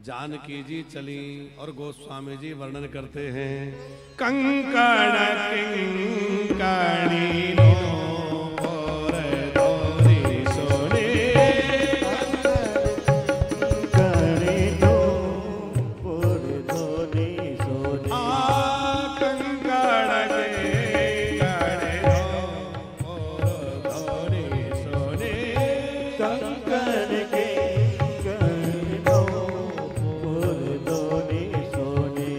जानकी जी चली और गोस्वामी जी वर्णन करते हैं कंकण किंकणी नो और धोरी सोने करे दो और धोरी सोने कंकण किंकणी नो और धोरी सोने कंकण के कर दो और धोरी सोने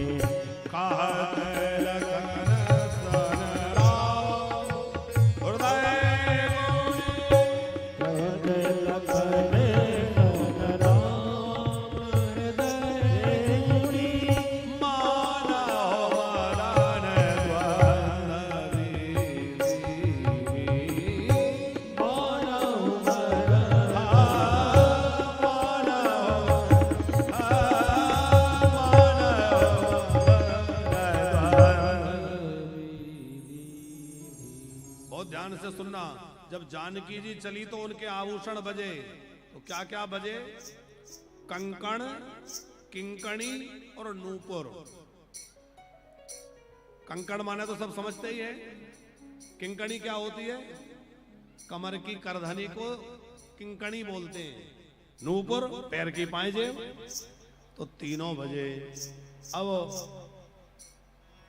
बहुत ध्यान से सुनना। जब जानकी जी चली तो उनके आभूषण बजे, तो क्या क्या बजे? कंकण, किंकणी और नूपुर। कंकण माने तो सब समझते ही है। किंकणी क्या होती है? कमर की करधनी को किंकणी बोलते हैं। नूपुर पैर की पायजेब। तो तीनों बजे। अब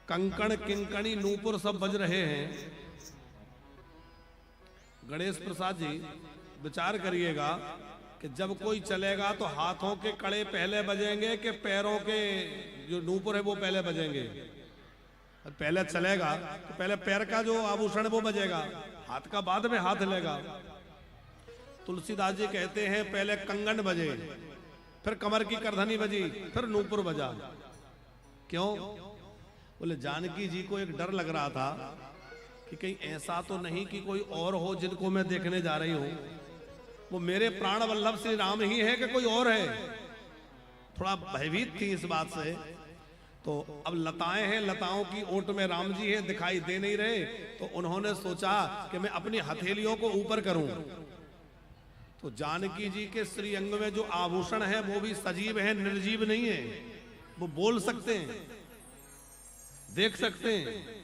कंकण, किंकणी, नूपुर सब बज रहे हैं। गणेश प्रसाद जी विचार करिएगा कि जब कोई चलेगा तो हाथों के कड़े पहले बजेंगे कि पैरों के जो नूपुर है वो पहले बजेंगे? पहले चलेगा तो पहले पैर का जो आभूषण है वो बजेगा, हाथ का बाद में हाथ लेगा। तुलसीदास जी कहते हैं पहले कंगन बजे, फिर कमर की करधनी बजी, फिर नूपुर बजा। क्यों? बोले जानकी जी को एक डर लग रहा था कि कहीं ऐसा तो नहीं कि कोई और हो जिनको मैं देखने जा रही हूं। वो मेरे प्राण वल्लभ श्री राम ही है कि कोई और है? थोड़ा भयभीत थी इस बात से। तो अब लताएं हैं, लताओं की ओट में राम जी हैं, दिखाई दे नहीं रहे। तो उन्होंने सोचा कि मैं अपनी हथेलियों को ऊपर करूं। तो जानकी जी के श्री अंग में जो आभूषण है वो भी सजीव है, निर्जीव नहीं है। वो बोल सकते हैं, देख सकते हैं।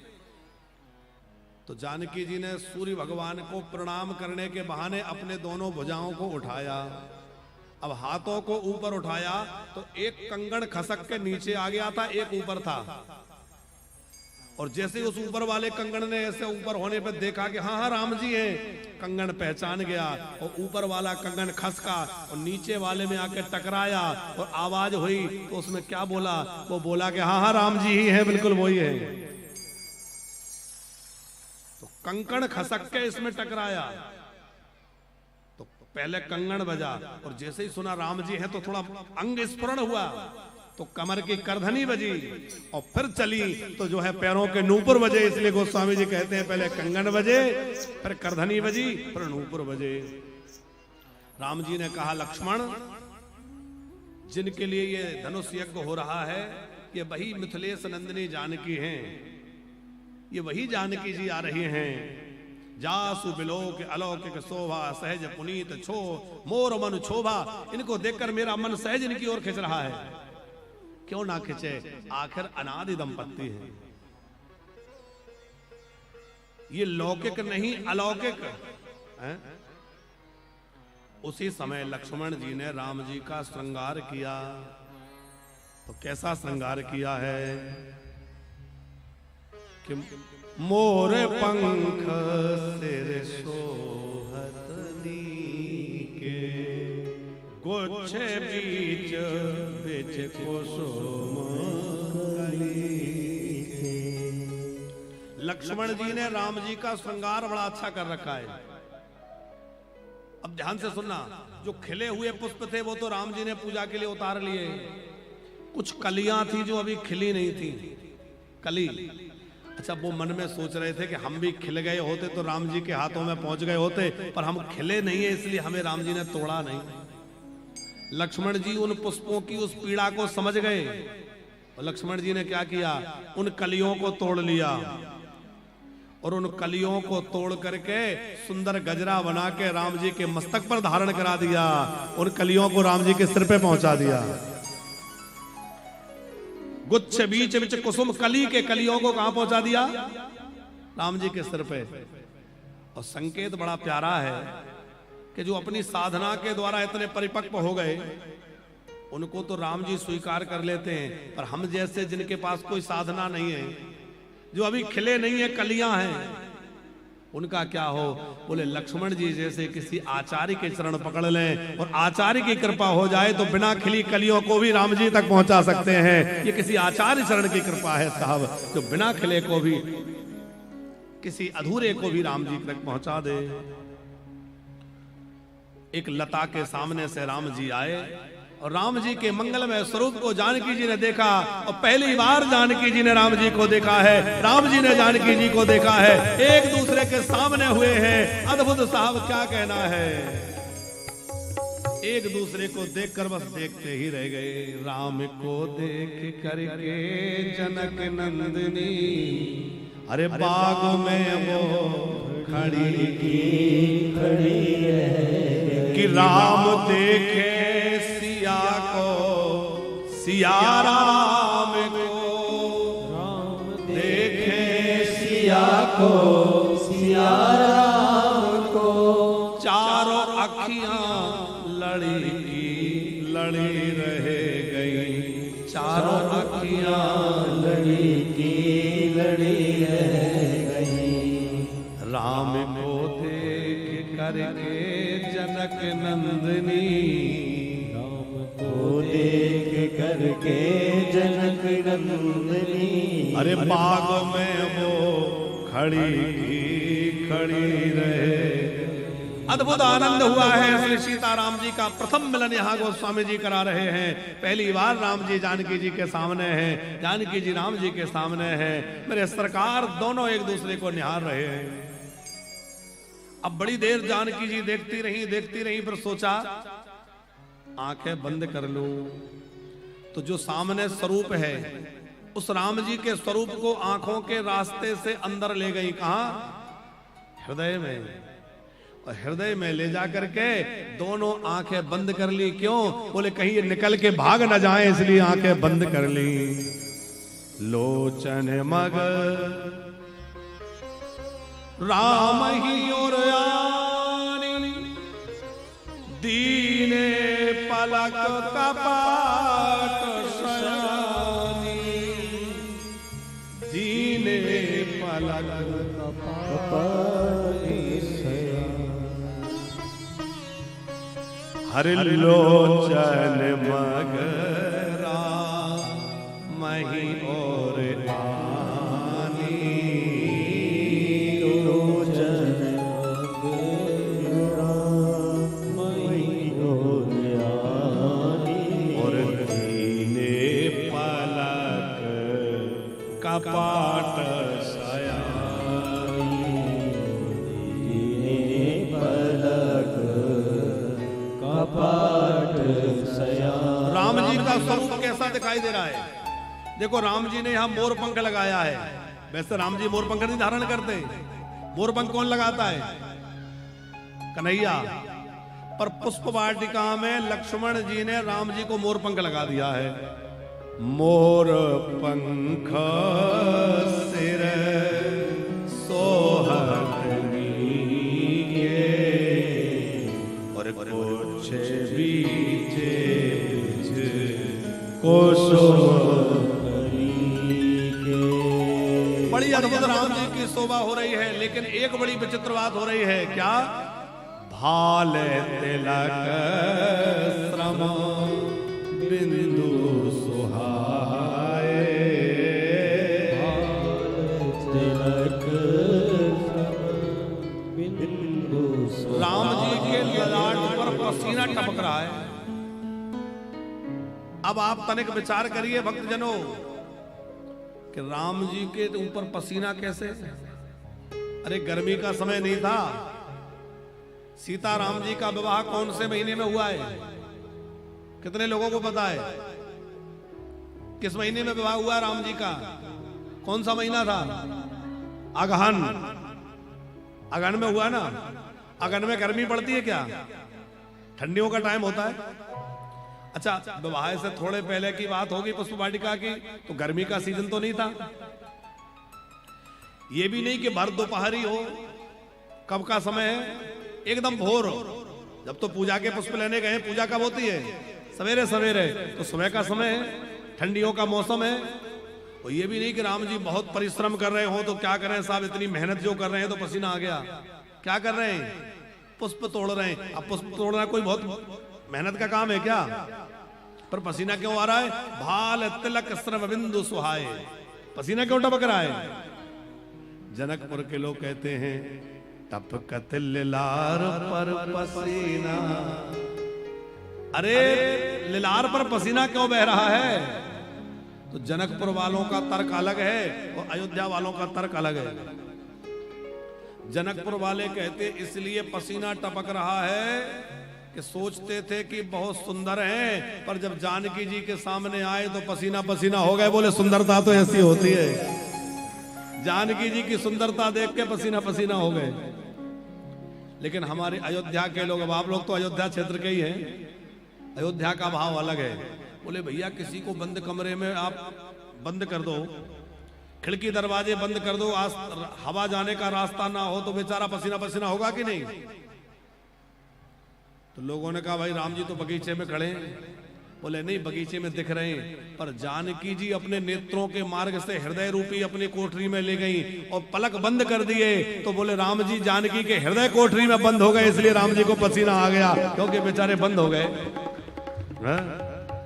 तो जानकी जी ने सूर्य भगवान को प्रणाम करने के बहाने अपने दोनों भुजाओं को उठाया। अब हाथों को ऊपर उठाया तो एक कंगन खसक के नीचे आ गया था, एक ऊपर था। और जैसे उस ऊपर वाले कंगन ने ऐसे ऊपर होने पर देखा कि हाँ हाँ राम जी हैं, कंगन पहचान गया। और ऊपर वाला कंगन खसका और नीचे वाले में आके टकराया और आवाज हुई। तो उसमें क्या बोला? वो बोला कि हाँ हाँ राम जी ही हैं, बिल्कुल वही है। कंकण खसक के इसमें टकराया तो पहले कंगन बजा और जैसे ही सुना राम जी हैं तो थोड़ा अंग स्फुरण हुआ। तो कमर की करधनी बजी और फिर चली तो जो है पैरों के नूपुर बजे। इसलिए गोस्वामी जी कहते हैं पहले कंगन बजे, फिर करधनी बजी, फिर नूपुर बजे। राम जी ने कहा लक्ष्मण, जिनके लिए ये धनुष यज्ञ हो रहा है ये वही मिथिलेश नंदिनी जानकी हैं। ये वही जानकी जी आ रही हैं। जासु बिलोक अलौकिक शोभा सहज पुनीत छो मोर मन शोभा। इनको देखकर मेरा मन सहज इनकी ओर खिंच रहा है। क्यों ना खिंचे, आखिर अनादि दंपत्ति है। ये लौकिक नहीं अलौकिक है। उसी समय लक्ष्मण जी ने राम जी का श्रृंगार किया। तो कैसा श्रृंगार किया है कि मोर पंख सिर सोहत नीके, गुच्छे बीच बिच कुसुम कलीके। लक्ष्मण जी ने राम जी का श्रृंगार बड़ा अच्छा कर रखा है। अब ध्यान से सुनना, जो खिले हुए पुष्प थे वो तो राम जी ने पूजा के लिए उतार लिए। कुछ कलियां थी जो अभी खिली नहीं थी, कली। अच्छा, वो मन में सोच रहे थे कि हम भी खिल गए होते तो राम जी के हाथों में पहुंच गए होते, पर हम खिले नहीं है इसलिए हमें राम जी ने तोड़ा नहीं। लक्ष्मण जी उन पुष्पों की उस पीड़ा को समझ गए और लक्ष्मण जी ने क्या किया, उन कलियों को तोड़ लिया और उन कलियों को तोड़ करके सुंदर गजरा बना के राम जी के मस्तक पर धारण करा दिया। उन कलियों को राम जी के सिर पे पहुंचा दिया। गुच्छ बीच बीच कुसुम कली के कलियों को कहां पहुंचा दिया? राम जी के सिर पे। और संकेत बड़ा प्यारा है कि जो अपनी साधना के द्वारा इतने परिपक्व हो गए उनको तो राम जी स्वीकार कर लेते हैं, पर हम जैसे जिनके पास कोई साधना नहीं है, जो अभी खिले नहीं है, कलियां हैं, उनका क्या हो? बोले लक्ष्मण जी जैसे किसी आचार्य के चरण पकड़ लें और आचार्य की कृपा हो जाए तो बिना खिली कलियों को भी राम जी तक पहुंचा सकते हैं। ये किसी आचार्य चरण की कृपा है साहब, जो बिना खिले को भी, किसी अधूरे को भी राम जी तक पहुंचा दे। एक लता के सामने से राम जी आए और राम जी के मंगलमय स्वरूप को जानकी जी ने देखा, और पहली बार जानकी जी ने राम जी को देखा है, राम जी ने जानकी जी को देखा है, एक दूसरे के सामने हुए हैं। अद्भुत साहब, क्या कहना है। एक दूसरे को देखकर बस देखते ही रह गए। राम को देख करके जनक नंदिनी, अरे बाग में वो खड़ी है कि राम देखे सिया को, सिया राम को, राम देखे सिया को, सिया राम को। चारों अखियां लड़ी रह गई, चारों अखियां लड़ी रह गई। राम को देख करके जनक नंदिनी, राम को देख करके जनक नंदिनी, अरे बाग में वो खड़ी रहे। अद्भुत आनंद हुआ है श्री सीताराम जी का। प्रथम मिलन यहाँ गोस्वामी जी करा रहे हैं। पहली बार राम जी जानकी जी के सामने हैं, जानकी जी राम जी के सामने हैं। मेरे सरकार दोनों एक दूसरे को निहार रहे हैं। अब बड़ी देर जानकी जी देखती रही, फिर सोचा आंखें बंद कर लूं तो जो सामने स्वरूप है उस राम जी के स्वरूप को आंखों के रास्ते से अंदर ले गई। कहां? हृदय में। और हृदय में ले जा करके दोनों आंखें बंद कर ली। क्यों? बोले कहीं निकल के भाग न जाए, इसलिए आंखें बंद कर ली। लोचन मग राम ही और आनी, दीने पलक कपाट शयानी, दीने पलक कपाट शयानी। हरि लोचन मग राम ही और आनी, लोचन मग राम ही और आनी, और दीने पलक कपाट शयानी, दीने पलक कपाट शयानी। राम जी का स्वरूप कैसा दिखाई दे रहा है? देखो राम जी ने यहाँ मोर पंख लगाया है। वैसे राम जी मोर पंख नहीं धारण करते। मोर पंख कौन लगाता है? कन्हैया। पर पुष्प वाटिका में लक्ष्मण जी ने राम जी को मोर पंख लगा दिया है। मोर पंख सिर सोहनी और कुछ बीचे बड़ी अद्भुत राम जी की शोभा हो रही है। लेकिन एक बड़ी विचित्र बात हो रही है। क्या? भाल तिलक श्रम बिंदु सुहाए, तिलक बिंदु। राम जी के ललाट पर पसीना टपक रहा है। अब आप तनिक विचार करिए भक्तजनों कि राम जी के ऊपर पसीना कैसे? अरे गर्मी का समय नहीं था। सीता राम जी का विवाह कौन से महीने में हुआ है? कितने लोगों को पता है? किस महीने में विवाह हुआ राम जी का? कौन सा महीना था? अगहन। अगहन में हुआ ना। अगहन में गर्मी पड़ती है क्या? ठंडियों का टाइम होता है। अच्छा, विवाह से थोड़े पहले की बात होगी पुष्प वाटिका की, तो गर्मी का सीजन तो नहीं था। ये भी नहीं कि भर दोपहरी हो, कब का समय है, एकदम भोर हो। जब तो पूजा के पुष्प लेने गए, पूजा कब होती है, सवेरे सवेरे, तो सुबह का समय है, ठंडियों का मौसम है। और ये भी नहीं कि राम जी बहुत परिश्रम कर रहे हो, तो क्या कर रहे हैं साहब, इतनी मेहनत जो कर रहे हैं तो पसीना आ गया। क्या कर रहे हैं, पुष्प तोड़ रहे हैं। अब पुष्प तोड़ना कोई बहुत मेहनत का काम है क्या, पर पसीना क्यों आ रहा है, भाल तिलक स्रव बिंदु सुहाए, पसीना क्यों टपक रहा है। जनकपुर के लोग कहते हैं टपकत लिलार पर पसीना। अरे लिलार पर पसीना क्यों बह रहा है, तो जनकपुर वालों का तर्क अलग है और अयोध्या वालों का तर्क अलग है। जनकपुर वाले कहते इसलिए पसीना टपक रहा है कि सोचते थे कि बहुत सुंदर हैं, पर जब जानकी जी के सामने आए तो पसीना पसीना हो गए। बोले सुंदरता तो ऐसी होती है, जानकी जी की सुंदरता देख के पसीना पसीना हो गए। लेकिन हमारे अयोध्या के लोग, अब आप लोग तो अयोध्या क्षेत्र के ही हैं, अयोध्या का भाव अलग है। बोले भैया किसी को बंद कमरे में आप बंद कर दो, खिड़की दरवाजे बंद कर दो, हवा जाने का रास्ता ना हो तो बेचारा पसीना पसीना होगा कि नहीं। तो लोगों ने कहा भाई राम जी तो बगीचे में खड़े हैं। बोले नहीं, बगीचे में दिख रहे हैं, पर जानकी जी अपने नेत्रों के मार्ग से हृदय रूपी अपनी कोठरी में ले गई और पलक बंद कर दिए। तो बोले राम जी जानकी के हृदय कोठरी में बंद हो गए, इसलिए राम जी को पसीना आ गया, क्योंकि बेचारे बंद हो गए।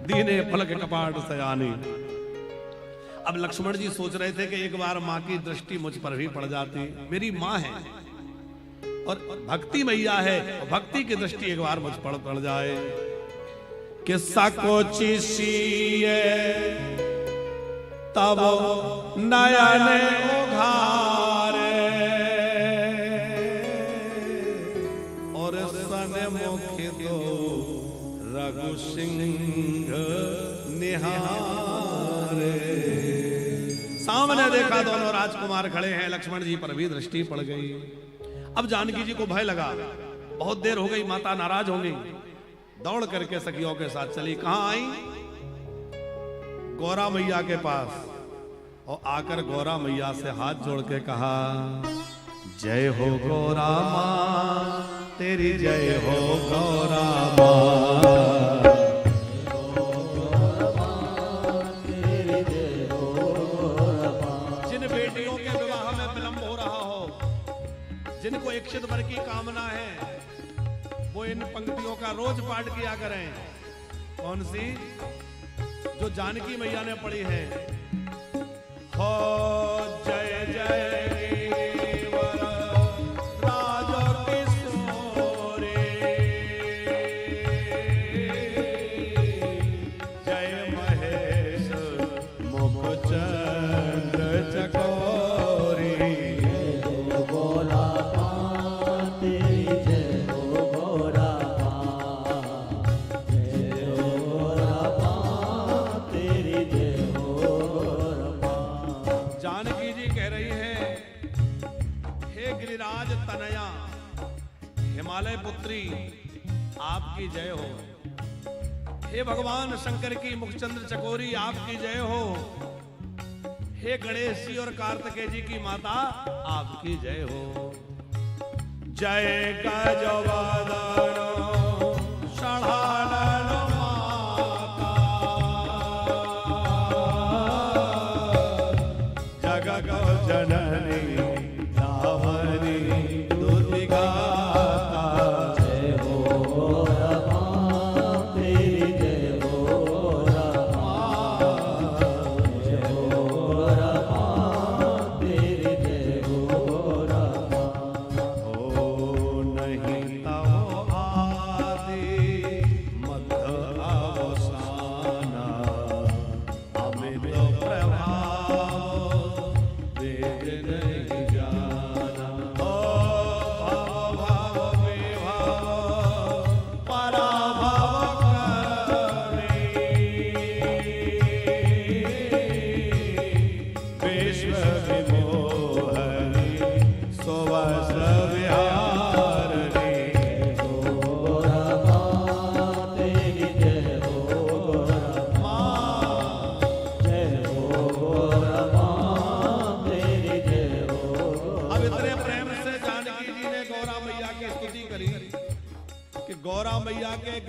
दीने पलक कपाट सयानी। अब लक्ष्मण जी सोच रहे थे कि एक बार माँ की दृष्टि मुझ पर भी पड़ जाती, मेरी माँ है और भक्ति मैया है, भक्ति की दृष्टि एक बार मुझ पर पड़ जाए। किस्सा को चिसिए तब नयन उघारे और सन्मुख दो रघु सिंह निहारे। सामने देखा दोनों राजकुमार खड़े हैं, लक्ष्मण जी पर भी दृष्टि पड़ गई। अब जानकी जी को भय लगा, बहुत देर हो गई, माता नाराज हो गई। दौड़ करके सखियों के साथ चली। कहां आई, गौरा मैया के पास, और आकर गौरा मैया से हाथ जोड़ के कहा जय हो गौरा माँ तेरी, जय हो गौरा माँ। जिन बेटियों के विवाह में विलंब हो रहा हो, जिनको इच्छित वर की कामना है, वो इन पंक्तियों का रोज पाठ किया करें। कौन सी, जो जानकी मैया ने पढ़ी है। हो जय जय गिरिवर राज किशोरे, जय महेश मुखचंद्र चकोरी, तनया हिमालय पुत्री आपकी जय हो। हे भगवान शंकर की मुखचंद्र चकोरी आपकी जय हो। हे गणेश जी और कार्तिकेय जी की माता आपकी जय हो। जय गजवदन षडानन माता, जगत जननी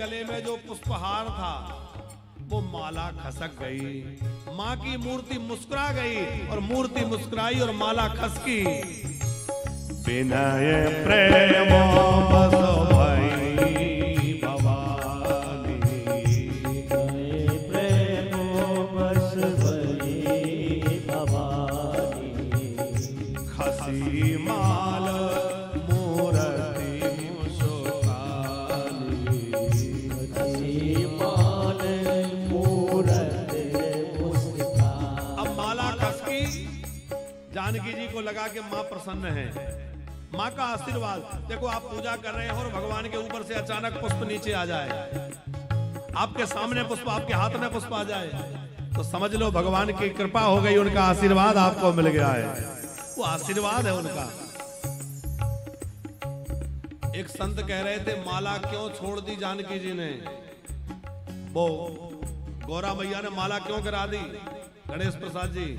गले में जो पुष्पहार था वो माला खसक गई। माँ की मूर्ति मुस्कुरा गई और मूर्ति मुस्कुराई और माला खसकी। विनय प्रेम बस भई भवानी, प्रेम बस भई भवानी, खसी माल मूर्ति मुस्कानी, खसी माल मूर्ति मुस्कानी। अब माला खसकी, जानकी जी को लगा कि माँ प्रसन्न है। माँ का आशीर्वाद देखो, आप पूजा कर रहे हो और भगवान के ऊपर से अचानक पुष्प नीचे आ जाए, आपके सामने पुष्प, आपके हाथ में पुष्प आ जाए, तो समझ लो भगवान की कृपा हो गई, उनका आशीर्वाद आपको मिल गया है। वो आशीर्वाद है उनका। एक संत कह रहे थे माला क्यों छोड़ दी जानकी जी ने, वो गौरा मैया ने माला क्यों गिरा दी गणेश प्रसाद जी।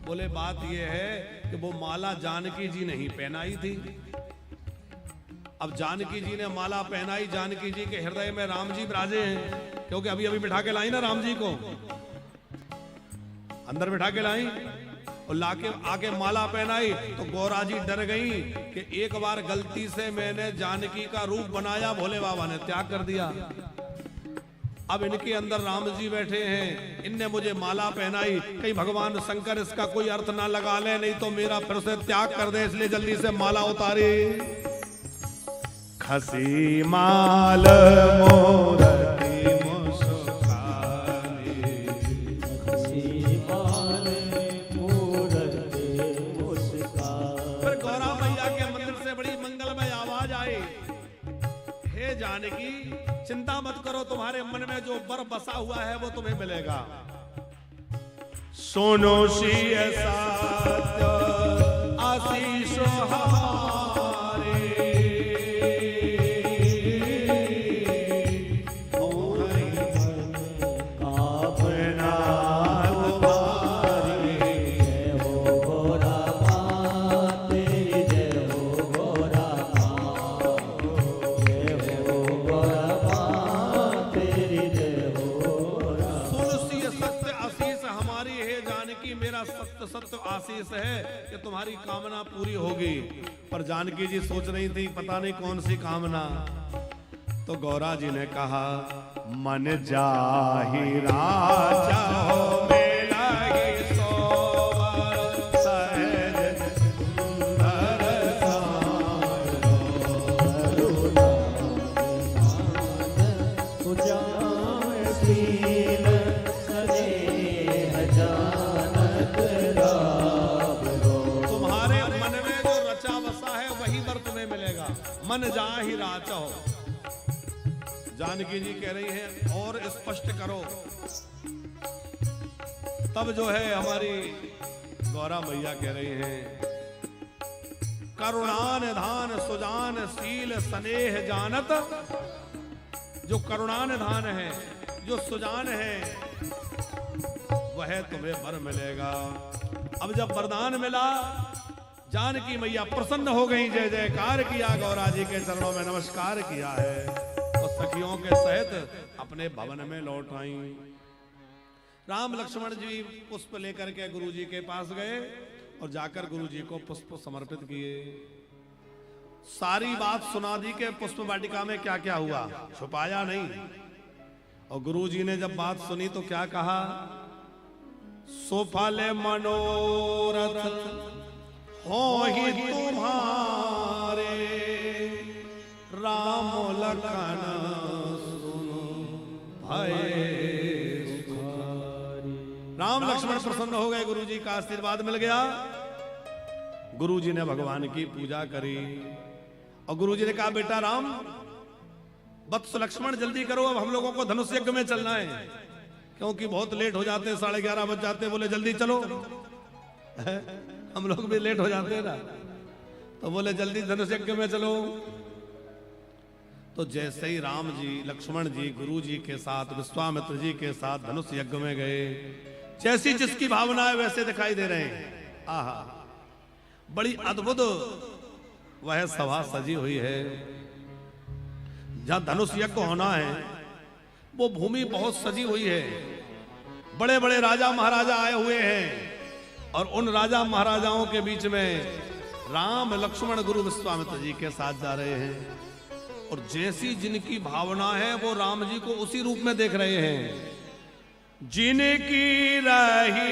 बोले बात यह है कि वो माला जानकी जी नहीं पहनाई थी। अब जानकी जी ने माला पहनाई, जानकी जी के हृदय में राम जी विराजे हैं, क्योंकि अभी अभी बिठा के लाई ना राम जी को, अंदर बिठा के लाई और लाके आके माला पहनाई। तो गौरा जी डर गई कि एक बार गलती से मैंने जानकी का रूप बनाया, भोले बाबा ने त्याग कर दिया। अब इनके अंदर राम जी बैठे हैं, इनने मुझे माला पहनाई, कहीं भगवान शंकर इसका कोई अर्थ ना लगा ले, नहीं तो मेरा फिर से त्याग कर दे, इसलिए जल्दी से माला उतारी। खसी माल मूर्ति मुस्कानी, खसी माल मूर्ति मुस्कानी। फिर गौरा मैया के मंदिर से बड़ी मंगलमय आवाज आई, हे जानकी चिंता मत करो, तुम्हारे मन में जो वर बसा हुआ है वो तुम्हें मिलेगा। सुनो सी सत्य आशीष हमारे, अपना तुम्हारी, जय हो गौरा माँ तेरी, जय हो गौरा माँ, जय हो गौरा माँ तेरी, जय हो गौरा। सुन सी सत्य आशीष हमारी, हे जानकी मेरा सत्य सत्य आशीष है कि तुम्हारी कामना पूरी होगी। पर जानकी जी सोच रही थी पता नहीं कौन सी कामना। तो गौरा जी ने कहा मन जाहि राजा हो मेला ही सोवर, सहज सुंदर शील सदेह जानत राम। तुम्हारे मन में जो रचा बसा है वही वर तुम्हें मिलेगा। मन जाहि राचा हो। जानकी जी कह रही हैं और स्पष्ट करो। तब जो है हमारी गौरा मैया कह रही हैं करुणान धान सुजान शील स्नेह जानत। जो करुणान धान है, जो सुजान है, वह तुम्हें वर मिलेगा। अब जब वरदान मिला, जानकी मैया प्रसन्न हो गई, जय जयकार किया, गौरा जी के चरणों में नमस्कार किया है और सखियों के सहित अपने भवन में लौट आई। राम लक्ष्मण जी पुष्प लेकर के गुरु जी के पास गए और जाकर गुरु जी को पुष्प समर्पित किए। सारी बात सुना दी के पुष्प वाटिका में क्या क्या हुआ, छुपाया नहीं। और गुरु जी ने जब बात सुनी तो क्या कहा, सुफल मनोरथ हो ही तुम्हारे, राम लखन सुनो भय सुखारी। राम लक्ष्मण प्रसन्न हो गए, गुरु जी का आशीर्वाद मिल गया। गुरु जी ने भगवान की पूजा करी और गुरु जी ने कहा बेटा राम, वत्स लक्ष्मण जल्दी करो, अब हम लोगों को धनुष यज्ञ में चलना है, क्योंकि बहुत लेट हो जाते हैं, 11:30 बज जाते हैं। बोले जल्दी चलो हम लोग भी लेट हो जाते हैं ना, तो बोले जल्दी धनुष यज्ञ में चलो। तो जैसे ही राम जी लक्ष्मण जी गुरु जी के साथ विश्वामित्र जी के साथ धनुष यज्ञ में गए, जैसी जिसकी भावना है वैसे दिखाई दे रहे हैं। आहा, बड़ी अद्भुत वह सभा सजी हुई है। जहां धनुष यज्ञ होना है वो भूमि बहुत सजी हुई है, बड़े बड़े राजा महाराजा आए हुए हैं और उन राजा महाराजाओं के बीच में राम लक्ष्मण गुरु विश्वामित्र जी के साथ जा रहे हैं और जैसी जिनकी भावना है वो राम जी को उसी रूप में देख रहे हैं। जिनकी रही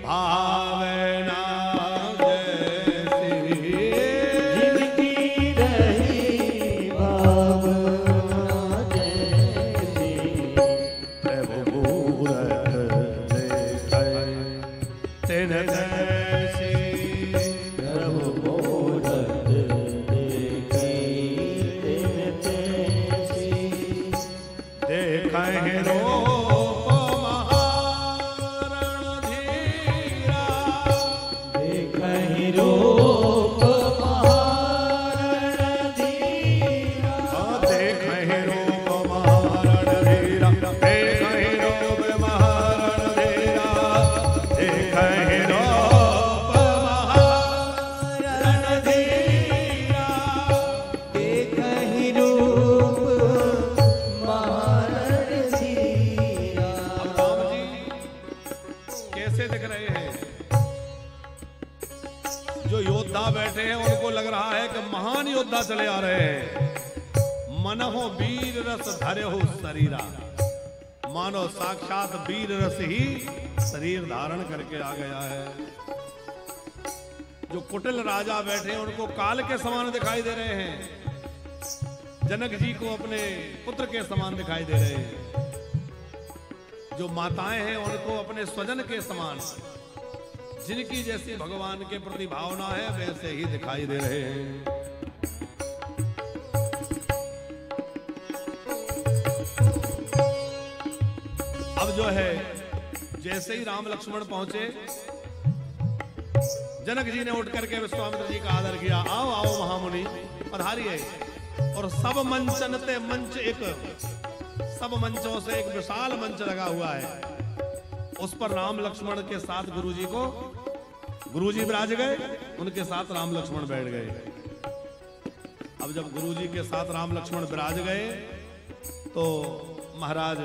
भावना चले आ रहे हैं। मनहो वीर रस धरे हो शरीरा, मानो साक्षात वीर रस ही शरीर धारण करके आ गया है। जो कुटिल राजा बैठे हैं उनको काल के समान दिखाई दे रहे हैं, जनक जी को अपने पुत्र के समान दिखाई दे रहे हैं। जो माताएं हैं उनको अपने स्वजन के समान, जिनकी जैसी भगवान के प्रति भावना है वैसे ही दिखाई दे रहे हैं। अब जो है जैसे ही राम लक्ष्मण पहुंचे, जनक जी ने उठ करके विश्वामित्र जी का आदर किया। आओ आओ महामुनि पधारिए। और सब मंचन ते मंच, एक सब मंचों से एक विशाल मंच लगा हुआ है, उस पर राम लक्ष्मण के साथ गुरुजी विराज गए, उनके साथ राम लक्ष्मण बैठ गए। अब जब गुरुजी के साथ राम लक्ष्मण विराज गए तो महाराज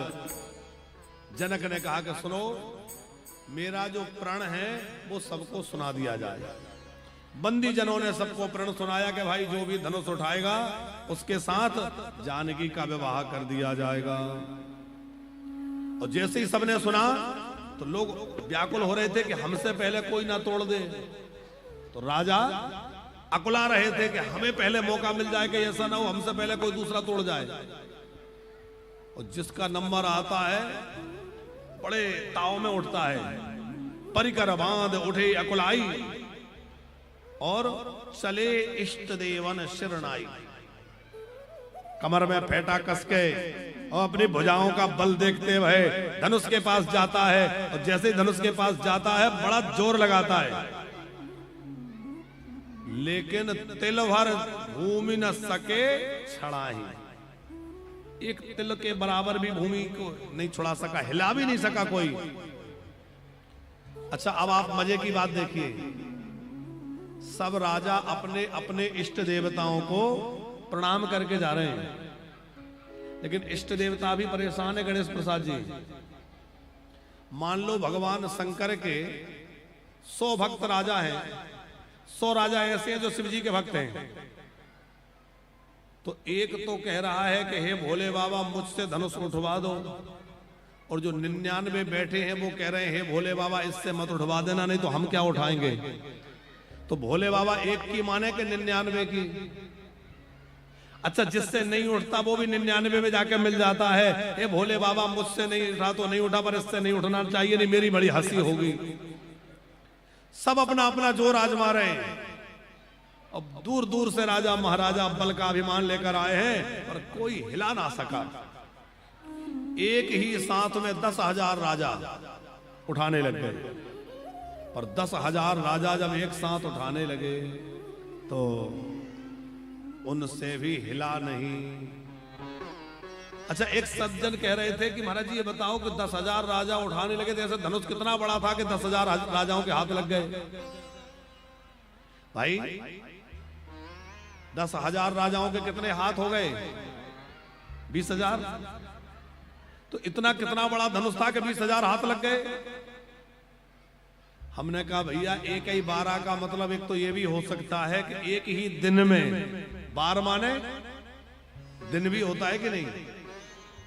जनक ने कहा कि सुनो, मेरा जो प्रण है वो सबको सुना दिया जाए। बंदी जनों ने सबको प्रण सुनाया कि भाई जो भी धनुष उठाएगा उसके साथ जानकी का विवाह कर दिया जाएगा। और जैसे ही सबने सुना तो लोग व्याकुल हो रहे थे कि हमसे पहले कोई ना तोड़ दे। तो राजा अकुला रहे थे कि हमें पहले मौका मिल जाए कि ऐसा ना हो हमसे पहले कोई दूसरा तोड़ जाए। और जिसका नंबर आता है बड़े ताव में उठता है, परिकर बांध उठे अकुलाई और चले इष्ट देवन शरणाई। कमर में फेंटा कस के और अपनी भुजाओं का बल देखते हुए धनुष के पास जाता है और जैसे ही धनुष के पास जाता है बड़ा जोर लगाता है, लेकिन तिल भर भूमि न सके छड़ाही। एक तिल के बराबर भी भूमि को नहीं छुड़ा सका, हिला भी नहीं सका कोई। अच्छा, अब आप मजे की बात देखिए, सब राजा अपने अपने इष्ट देवताओं को प्रणाम करके जा रहे हैं, लेकिन इष्ट देवता भी परेशान है। गणेश प्रसाद जी, मान लो भगवान शंकर के 100 भक्त राजा हैं, 100 राजा ऐसे हैं जो शिव जी के भक्त हैं। तो एक तो कह रहा है कि हे भोले बाबा मुझसे धनुष उठवा दो, और जो 99 बैठे हैं वो कह रहे हैं हे भोले बाबा इससे मत उठवा देना, नहीं तो हम क्या उठाएंगे। तो भोले बाबा एक की माने कि 99 की। अच्छा, जिससे नहीं उठता वो भी 99 में जाके मिल जाता है, हे भोले बाबा मुझसे नहीं उठा तो नहीं उठा, पर इससे नहीं उठना चाहिए, नहीं मेरी बड़ी हंसी होगी। सब अपना अपना जोर आजमा रहे हैं। अब दूर दूर से राजा महाराजा बल का अभिमान लेकर आए हैं, पर कोई हिला ना सका। एक ही साथ में 10,000 राजा उठाने लग गए, और 10,000 राजा जब एक साथ उठाने लगे तो उनसे भी हिला नहीं। अच्छा, एक सज्जन कह रहे थे कि महाराज जी ये बताओ कि 10,000 राजा उठाने लगे तो ऐसा धनुष कितना बड़ा था कि 10,000 राजाओं के हाथ लग गए। भाई 10,000 राजाओं के कितने हाथ हो गए? 20,000। तो इतना कितना बड़ा धनुष था कि 20,000 हाथ लग गए। हमने कहा भैया एक ही 12 का मतलब एक तो ये भी हो सकता है कि एक ही दिन में 12 माने दिन भी होता है कि नहीं।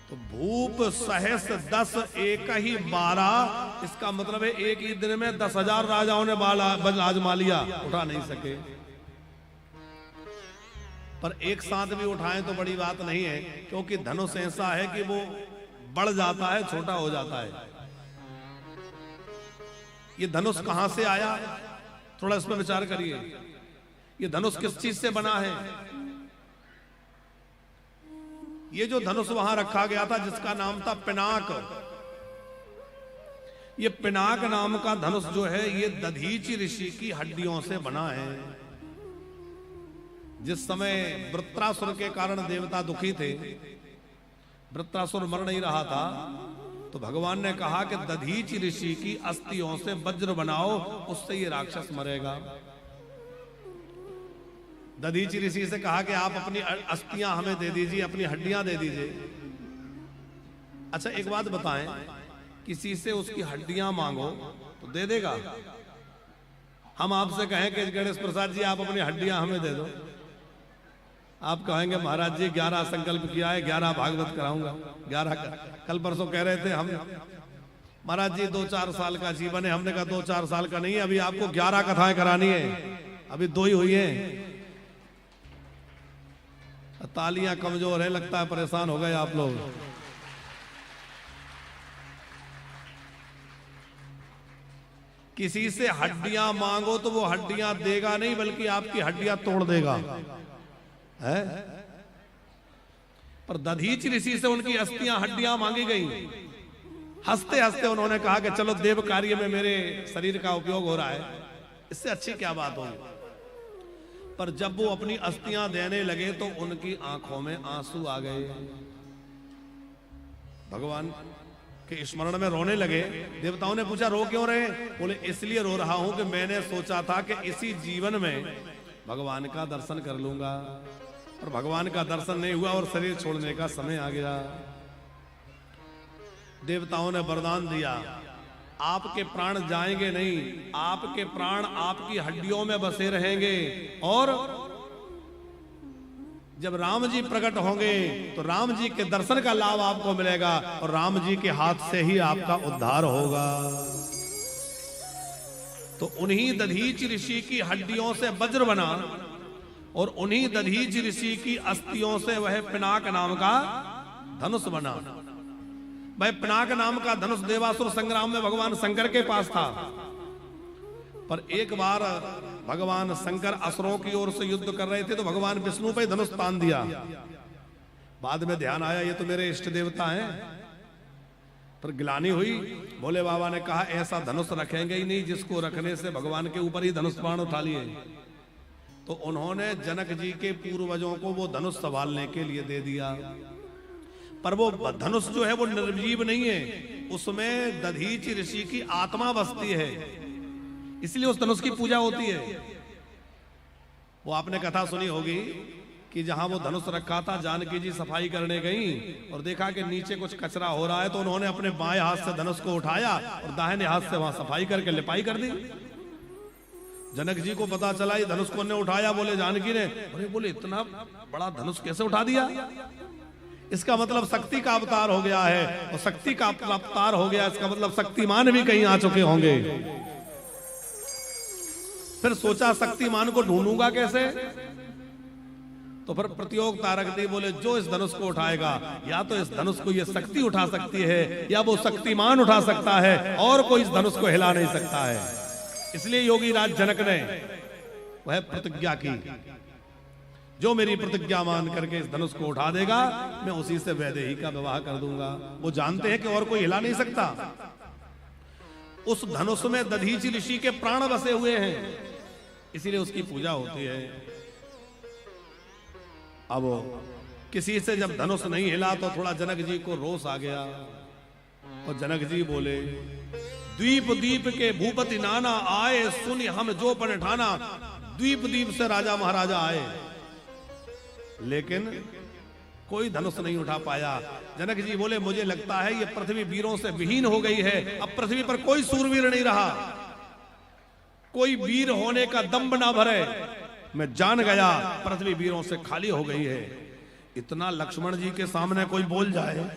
तो भूप सहस 10 एक ही 12, इसका मतलब है एक ही दिन में 10,000 राजाओं ने बाल आजमा लिया, उठा नहीं सके। पर एक साथ भी उठाएं तो बड़ी बात नहीं है, क्योंकि धनुष ऐसा है कि वो बढ़ जाता है, छोटा हो जाता है। ये धनुष कहां से आया, थोड़ा इस पर विचार करिए। ये धनुष किस चीज से बना है। ये जो धनुष वहां रखा गया था जिसका नाम था पिनाक, ये पिनाक नाम का धनुष जो है ये दधीचि ऋषि की हड्डियों से बना है। जिस समय वृत्रासुर के कारण देवता दुखी थे, वृत्रासुर मर नहीं रहा था, तो भगवान ने कहा कि दधीचि ऋषि की अस्थियों से वज्र बनाओ, उससे ये राक्षस मरेगा। दधीचि ऋषि से कहा कि आप अपनी अस्थियां हमें दे दीजिए, अपनी हड्डियां दे दीजिए। अच्छा एक बात बताएं, किसी से उसकी हड्डियां मांगो तो दे देगा? हम आपसे कहें कि गणेश प्रसाद जी आप अपनी हड्डियां हमें दे दो, आप कहेंगे महाराज जी 11 संकल्प किया है, 11 भागवत कराऊंगा। 11 कल परसों कह रहे थे हम, महाराज जी 2-4 साल का जीवन है। हमने कहा 2-4 साल का नहीं है, अभी आपको 11 कथाएं करानी है, अभी 2 ही हुई हैं। तालियां कमजोर है, लगता है परेशान हो गए आप लोग। किसी से हड्डियां मांगो तो वो हड्डियां देगा नहीं, बल्कि आपकी हड्डियां तोड़ देगा है। पर दधीचि ऋषि से उनकी अस्थियां हड्डियां मांगी गई। हंसते हंसते उन्होंने कहा कि चलो देव कार्य में मेरे शरीर का उपयोग हो रहा है, इससे अच्छी क्या बात होगी। पर जब वो अपनी अस्थियां देने लगे तो उनकी आंखों में आंसू आ गए, भगवान के स्मरण में रोने लगे। देवताओं ने पूछा रो क्यों रहे? बोले इसलिए रो रहा हूं कि मैंने सोचा था कि इसी जीवन में भगवान का दर्शन कर लूंगा, और भगवान का दर्शन नहीं हुआ और शरीर छोड़ने का समय आ गया। देवताओं ने वरदान दिया, आपके प्राण जाएंगे नहीं, आपके प्राण आपकी हड्डियों में बसे रहेंगे, और जब राम जी प्रकट होंगे तो राम जी के दर्शन का लाभ आपको मिलेगा, और राम जी के हाथ से ही आपका उद्धार होगा। तो उन्हीं दधीचि ऋषि की हड्डियों से वज्र बना, और उन्हीं दधीचि ऋषि की अस्थियों से वह पिनाक नाम का धनुष बना। वह पिनाक नाम का धनुष देवासुर संग्राम में भगवान शंकर के पास था। पर एक बार भगवान शंकर असुरों की ओर से युद्ध कर रहे थे, तो भगवान विष्णु पे धनुष तान दिया। बाद में ध्यान आया ये तो मेरे इष्ट देवता हैं, पर गिलानी हुई। भोले बाबा ने कहा ऐसा धनुष रखेंगे ही नहीं जिसको रखने से भगवान के ऊपर ही धनुष बाण उठा लिए। तो उन्होंने जनक जी के पूर्वजों को वो धनुष संभालने के लिए दे दिया। पर वो धनुष जो है वो निर्जीव नहीं है, उसमें दधीचि ऋषि की आत्मा बसती है, इसलिए उस धनुष की पूजा होती है। वो आपने कथा सुनी होगी कि जहां वो धनुष रखा था, जानकी जी सफाई करने गई और देखा कि नीचे कुछ कचरा हो रहा है, तो उन्होंने अपने बाएं हाथ से धनुष को उठाया और दाहिने हाथ से वहां सफाई करके लिपाई कर दी। जनक जी को पता चला ये धनुष को ने उठाया, बोले जानकी ने, अरे बोले इतना बड़ा धनुष कैसे उठा दिया? इसका मतलब शक्ति का अवतार हो गया है, और शक्ति का अवतार हो गया इसका मतलब शक्तिमान भी कहीं आ चुके होंगे। फिर सोचा शक्तिमान को ढूंढूंगा कैसे, तो फिर प्रतियोगिता रख दी। बोले जो इस धनुष को उठाएगा, या तो इस धनुष को ये शक्ति उठा सकती है, या वो शक्तिमान उठा सकता है, और कोई इस धनुष को हिला नहीं सकता है। इसलिए योगी राज जनक ने वह प्रतिज्ञा की, जो मेरी प्रतिज्ञा मान करके इस धनुष को उठा देगा, मैं उसी से वैदेही का विवाह कर दूंगा। वो जानते हैं कि और कोई हिला नहीं सकता। उस धनुष में दधीचि ऋषि के प्राण बसे हुए हैं, इसीलिए उसकी पूजा होती है। अब किसी से जब धनुष नहीं हिला तो थोड़ा जनक जी को रोष आ गया, और जनक जी बोले, द्वीप द्वीप के भूपति नाना आए, सुन हम जो पण ठाना। द्वीप द्वीप से राजा महाराजा आए, लेकिन कोई धनुष नहीं उठा पाया। जनक जी बोले मुझे लगता है ये पृथ्वी वीरों से विहीन हो गई है, अब पृथ्वी पर कोई सूरवीर नहीं रहा, कोई वीर होने का दम्भ ना भरे, मैं जान गया पृथ्वी वीरों से खाली हो गई है। इतना लक्ष्मण जी के सामने कोई बोल जाए,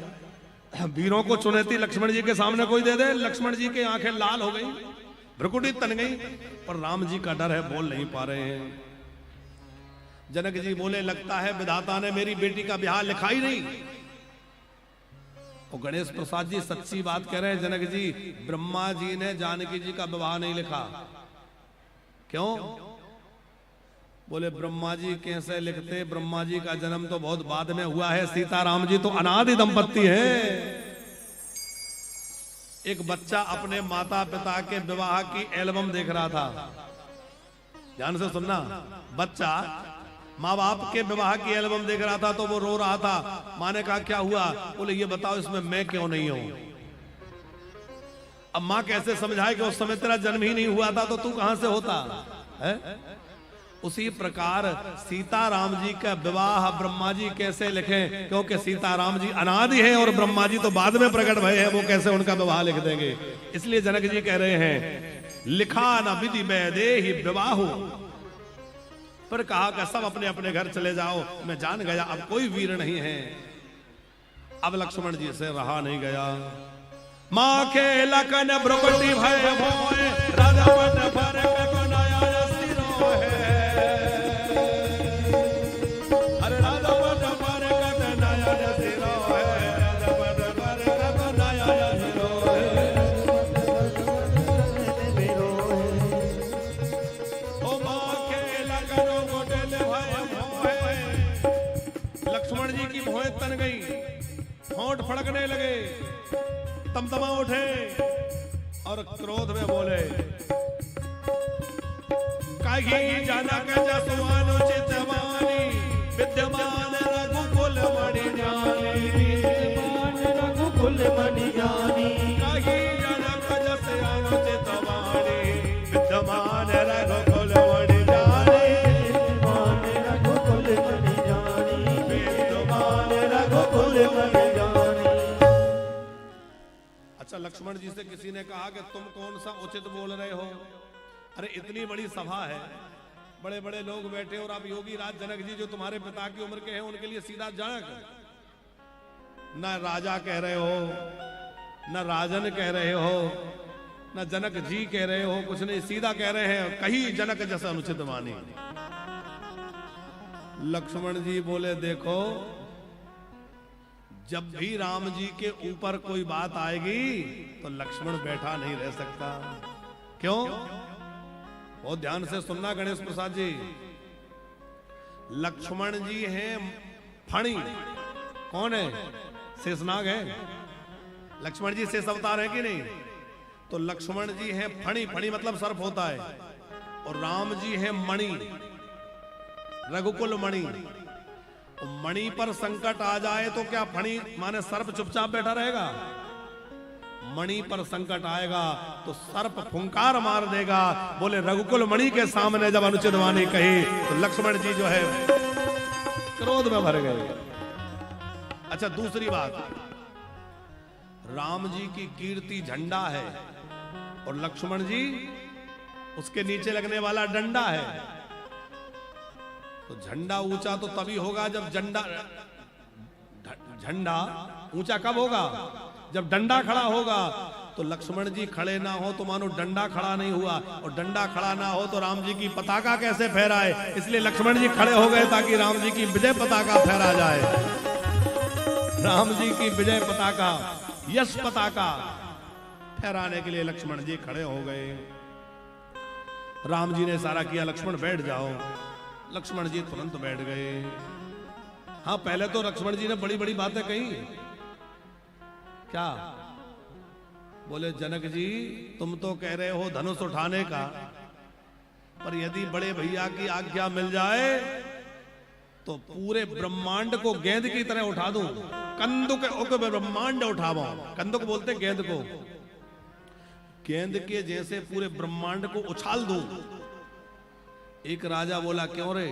वीरों को चुनौती लक्ष्मण जी के सामने कोई दे दे, लक्ष्मण जी की आंखें लाल हो गई, भ्रुकुटी तन गई, पर राम जी का डर है, बोल नहीं पा रहे हैं। जनक जी बोले लगता है विधाता ने मेरी बेटी का ब्याह लिखा ही नहीं। और गणेश प्रसाद जी सच्ची बात कह रहे हैं जनक जी, ब्रह्मा जी ने जानकी जी का विवाह नहीं लिखा। क्यों? बोले ब्रह्मा जी कैसे लिखते, ब्रह्मा जी का जन्म तो बहुत बाद में हुआ है, सीताराम जी तो अनादि दंपत्ति है। एक बच्चा अपने माता पिता के विवाह की एल्बम देख रहा था, ध्यान से सुनना, बच्चा माँ बाप के विवाह की एल्बम देख रहा था तो वो रो रहा था। माँ ने कहा क्या हुआ? बोले ये बताओ इसमें मैं क्यों नहीं हूं। अब माँ कैसे समझाए कि उस समय तेरा जन्म ही नहीं हुआ था तो तू कहां से होता है? उसी प्रकार सीताराम जी का विवाह ब्रह्मा जी कैसे लिखें, क्योंकि सीताराम जी अनादि है और ब्रह्मा जी तो बाद में प्रकट भये हैं, वो कैसे उनका विवाह लिख देंगे। इसलिए जनक जी कह रहे हैं लिखा न विधि में दे ही विवाह, पर कहा कि सब अपने अपने घर चले जाओ, मैं जान गया अब कोई वीर नहीं है। अब लक्ष्मण जी से रहा नहीं गया। मां के लखन भ्रुकुटी भय भोए, राजवट भर को नया सिरो है। अरे राजवट भर को नया सिरो है, राजवट भर को नया सिरो है। ओ मां के लखन गोटेल भय भोए, लक्ष्मण जी की भौहें तन गई, होंठ फड़कने लगे, तमतमा उठे और क्रोध में बोले कहीं जाना का जसवान उचित वाणी, विद्यमान रघुकुल मणि जानी, विद्यमान रघुकुल मणि जानी। कहीं जाना का जसवान उचित वाणी, विद्यमान रघुकुल मणि जानी, विद्यमान रघुकुल मणि जानी, विद्यमान रघुकुल मणि जानी। अच्छा, लक्ष्मण जी से किसी ने कहा कि तुम कौन सा उचित बोल रहे हो? अरे इतनी बड़ी सभा है, बड़े बड़े लोग बैठे और आप योगी राज जनक जी जो तुम्हारे पिता की उम्र के हैं उनके लिए सीधा जनक, न राजा कह रहे हो, न राजन कह रहे हो, न जनक जी कह रहे हो, कुछ नहीं, सीधा कह रहे हैं कहीं जनक जैसा अनुचित वाणी। लक्ष्मण जी बोले देखो, जब भी राम जी के ऊपर कोई बात आएगी तो लक्ष्मण बैठा नहीं रह सकता। क्यों? बहुत ध्यान से सुनना गणेश प्रसाद जी, लक्ष्मण जी हैं फणी। कौन है? शेषनाग है। लक्ष्मण जी शेष अवतार है कि नहीं? तो लक्ष्मण जी हैं फणी, फणी मतलब सर्प होता है, और राम जी हैं मणि, रघुकुल मणि। मणि पर संकट आ जाए तो क्या फणी माने सर्प चुपचाप बैठा रहेगा? मणि पर संकट आएगा तो सर्प फुंकार मार देगा। बोले रघुकुल मणि के सामने जब अनुचित वाणी कही तो लक्ष्मण जी जो है क्रोध में भर गए। अच्छा, दूसरी बात, राम जी की कीर्ति झंडा है और लक्ष्मण जी उसके नीचे लगने वाला डंडा है। तो झंडा ऊंचा तो तभी होगा जब झंडा ऊंचा कब होगा? जब डंडा खड़ा होगा। तो लक्ष्मण जी खड़े ना हो तो मानो डंडा खड़ा नहीं हुआ, और डंडा खड़ा ना हो तो राम जी की पताका कैसे फहराए? इसलिए लक्ष्मण जी खड़े हो गए ताकि राम जी की विजय पताका फहरा जाए। राम जी की विजय पताका, यश पताका फहराने के लिए लक्ष्मण जी खड़े हो गए। राम जी ने इशारा किया लक्ष्मण बैठ जाओ। लक्ष्मण जी तुरंत बैठ गए। हाँ, पहले तो लक्ष्मण जी ने बड़ी बड़ी बातें कही। क्या बोले? जनक जी तुम तो कह रहे हो धनुष उठाने का, पर यदि बड़े भैया की आज्ञा मिल जाए तो पूरे ब्रह्मांड को गेंद की तरह उठा दूं, कंदुक ब्रह्मांड उठावा। कंदुक बोलते गेंद को, गेंद के जैसे पूरे ब्रह्मांड को उछाल दूं। एक राजा बोला क्यों रे?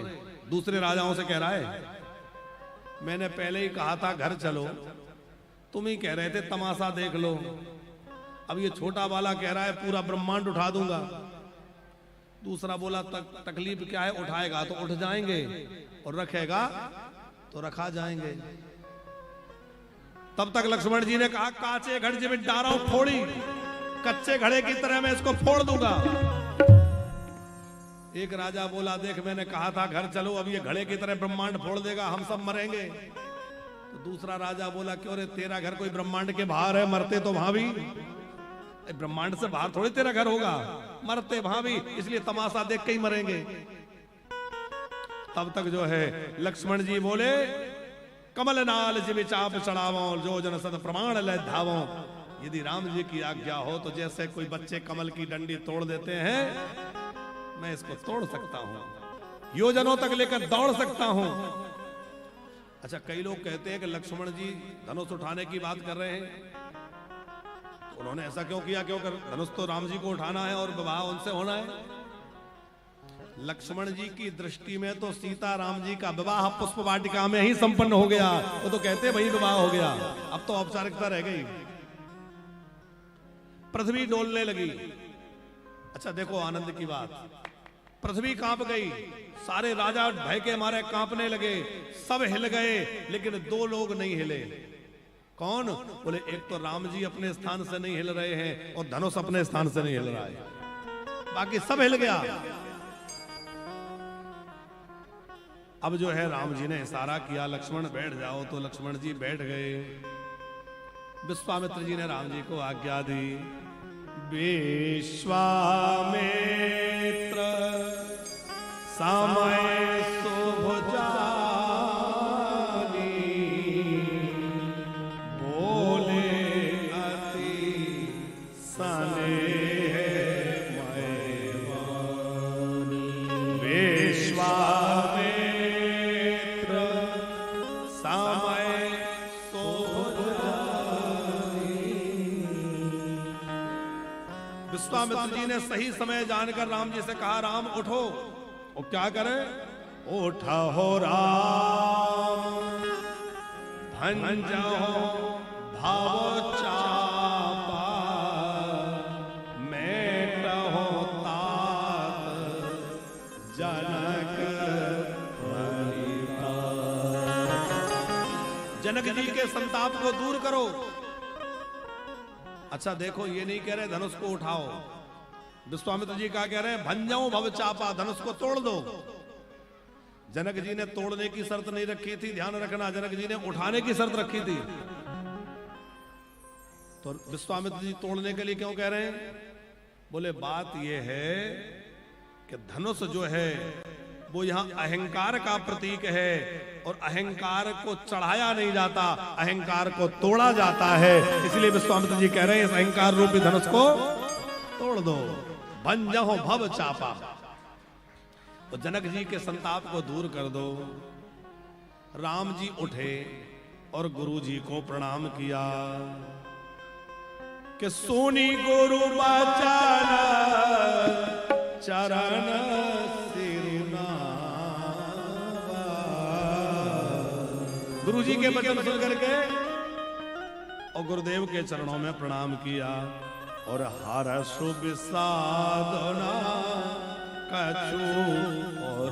दूसरे राजाओं से कह रहा है, मैंने पहले ही कहा था घर चलो, तुम ही कह रहे थे तमाशा देख लो। अब ये छोटा वाला कह रहा है पूरा ब्रह्मांड उठा दूंगा। दूसरा बोला तकलीफ क्या है, उठाएगा तो उठ जाएंगे और रखेगा तो रखा जाएंगे। तब तक लक्ष्मण जी ने कहा काचे घड़े जिब डारा फोड़ी, कच्चे घड़े की तरह मैं इसको फोड़ दूंगा। एक राजा बोला देख मैंने कहा था घर चलो, अब ये घड़े की तरह ब्रह्मांड फोड़ देगा, हम सब मरेंगे। तो दूसरा राजा बोला क्यों रे, तेरा घर कोई ब्रह्मांड के बाहर है, मरते तो वहां भी, ब्रह्मांड से बाहर थोड़ी तेरा घर होगा, मरते वहां भी, इसलिए तमाशा देख के ही मरेंगे। तब तक जो है लक्ष्मण जी बोले कमल नाल जिब चाप चढ़ावो, जो जन सद प्रमाण ले धावो। यदि राम जी की आज्ञा हो तो जैसे कोई बच्चे कमल की डंडी तोड़ देते हैं, मैं इसको तोड़ सकता हूं, योजनों तक लेकर दौड़ सकता हूं। अच्छा, कई लोग कहते हैं कि लक्ष्मण जी धनुष उठाने की बात कर रहे हैं, उन्होंने ऐसा क्यों किया, क्यों कर, धनुष तो राम जी को उठाना है और विवाह उनसे होना है। लक्ष्मण जी की दृष्टि में तो सीता राम जी का विवाह पुष्प वाटिका में ही संपन्न हो गया, वो तो कहते वही विवाह हो गया, अब तो औपचारिकता रह गई। पृथ्वी डोलने लगी। अच्छा देखो आनंद की बात, पृथ्वी कांप गई, सारे राजा भय के मारे कांपने लगे, सब हिल गए, लेकिन दो लोग नहीं हिले। कौन? बोले एक तो राम जी अपने स्थान से नहीं हिल रहे हैं और धनुष अपने स्थान से नहीं हिल रहा है, बाकी सब हिल गया। अब जो है राम जी ने इशारा किया लक्ष्मण बैठ जाओ, तो लक्ष्मण जी बैठ गए। विश्वामित्र जी ने राम जी को आज्ञा दी, विश्वामित्र समय शुभ जानी, बोले अति स्नेह मय वाणी। विश्वामित्र समय शुभ जानी। विश्वामित्र जी ने सही समय जानकर राम जी से कहा राम उठो। और क्या करे? उठा हो राम भंजहो भाव चापा, मेटहो तात जनक परिताप। जनक जी के संताप को दूर करो। अच्छा देखो, ये नहीं कह रहे धनुष को उठाओ, विश्वामित्र जी क्या कह रहे हैं? भंजाओ भव चापा, धनुष को तोड़ दो। जनक जी ने तोड़ने की शर्त नहीं रखी थी, ध्यान रखना, जनक जी ने उठाने की शर्त रखी थी। तो विश्वामित्र जी तोड़ने के लिए क्यों कह रहे हैं? बोले बात यह है कि धनुष जो है वो यहां अहंकार का प्रतीक है, और अहंकार को चढ़ाया नहीं जाता, अहंकार को तोड़ा जाता है। इसलिए विश्वामित्र जी कह रहे हैं इस अहंकार रूपी धनुष को तोड़ दो। भंजहो भव चापा, तो जनक जी के संताप को दूर कर दो। राम जी उठे और गुरु जी को प्रणाम किया कि सोनी गुरु बचन चरण सिरुनावा। गुरु जी के वचन सुन करके और गुरुदेव के चरणों में प्रणाम किया, और हर शुभ साधना कछु और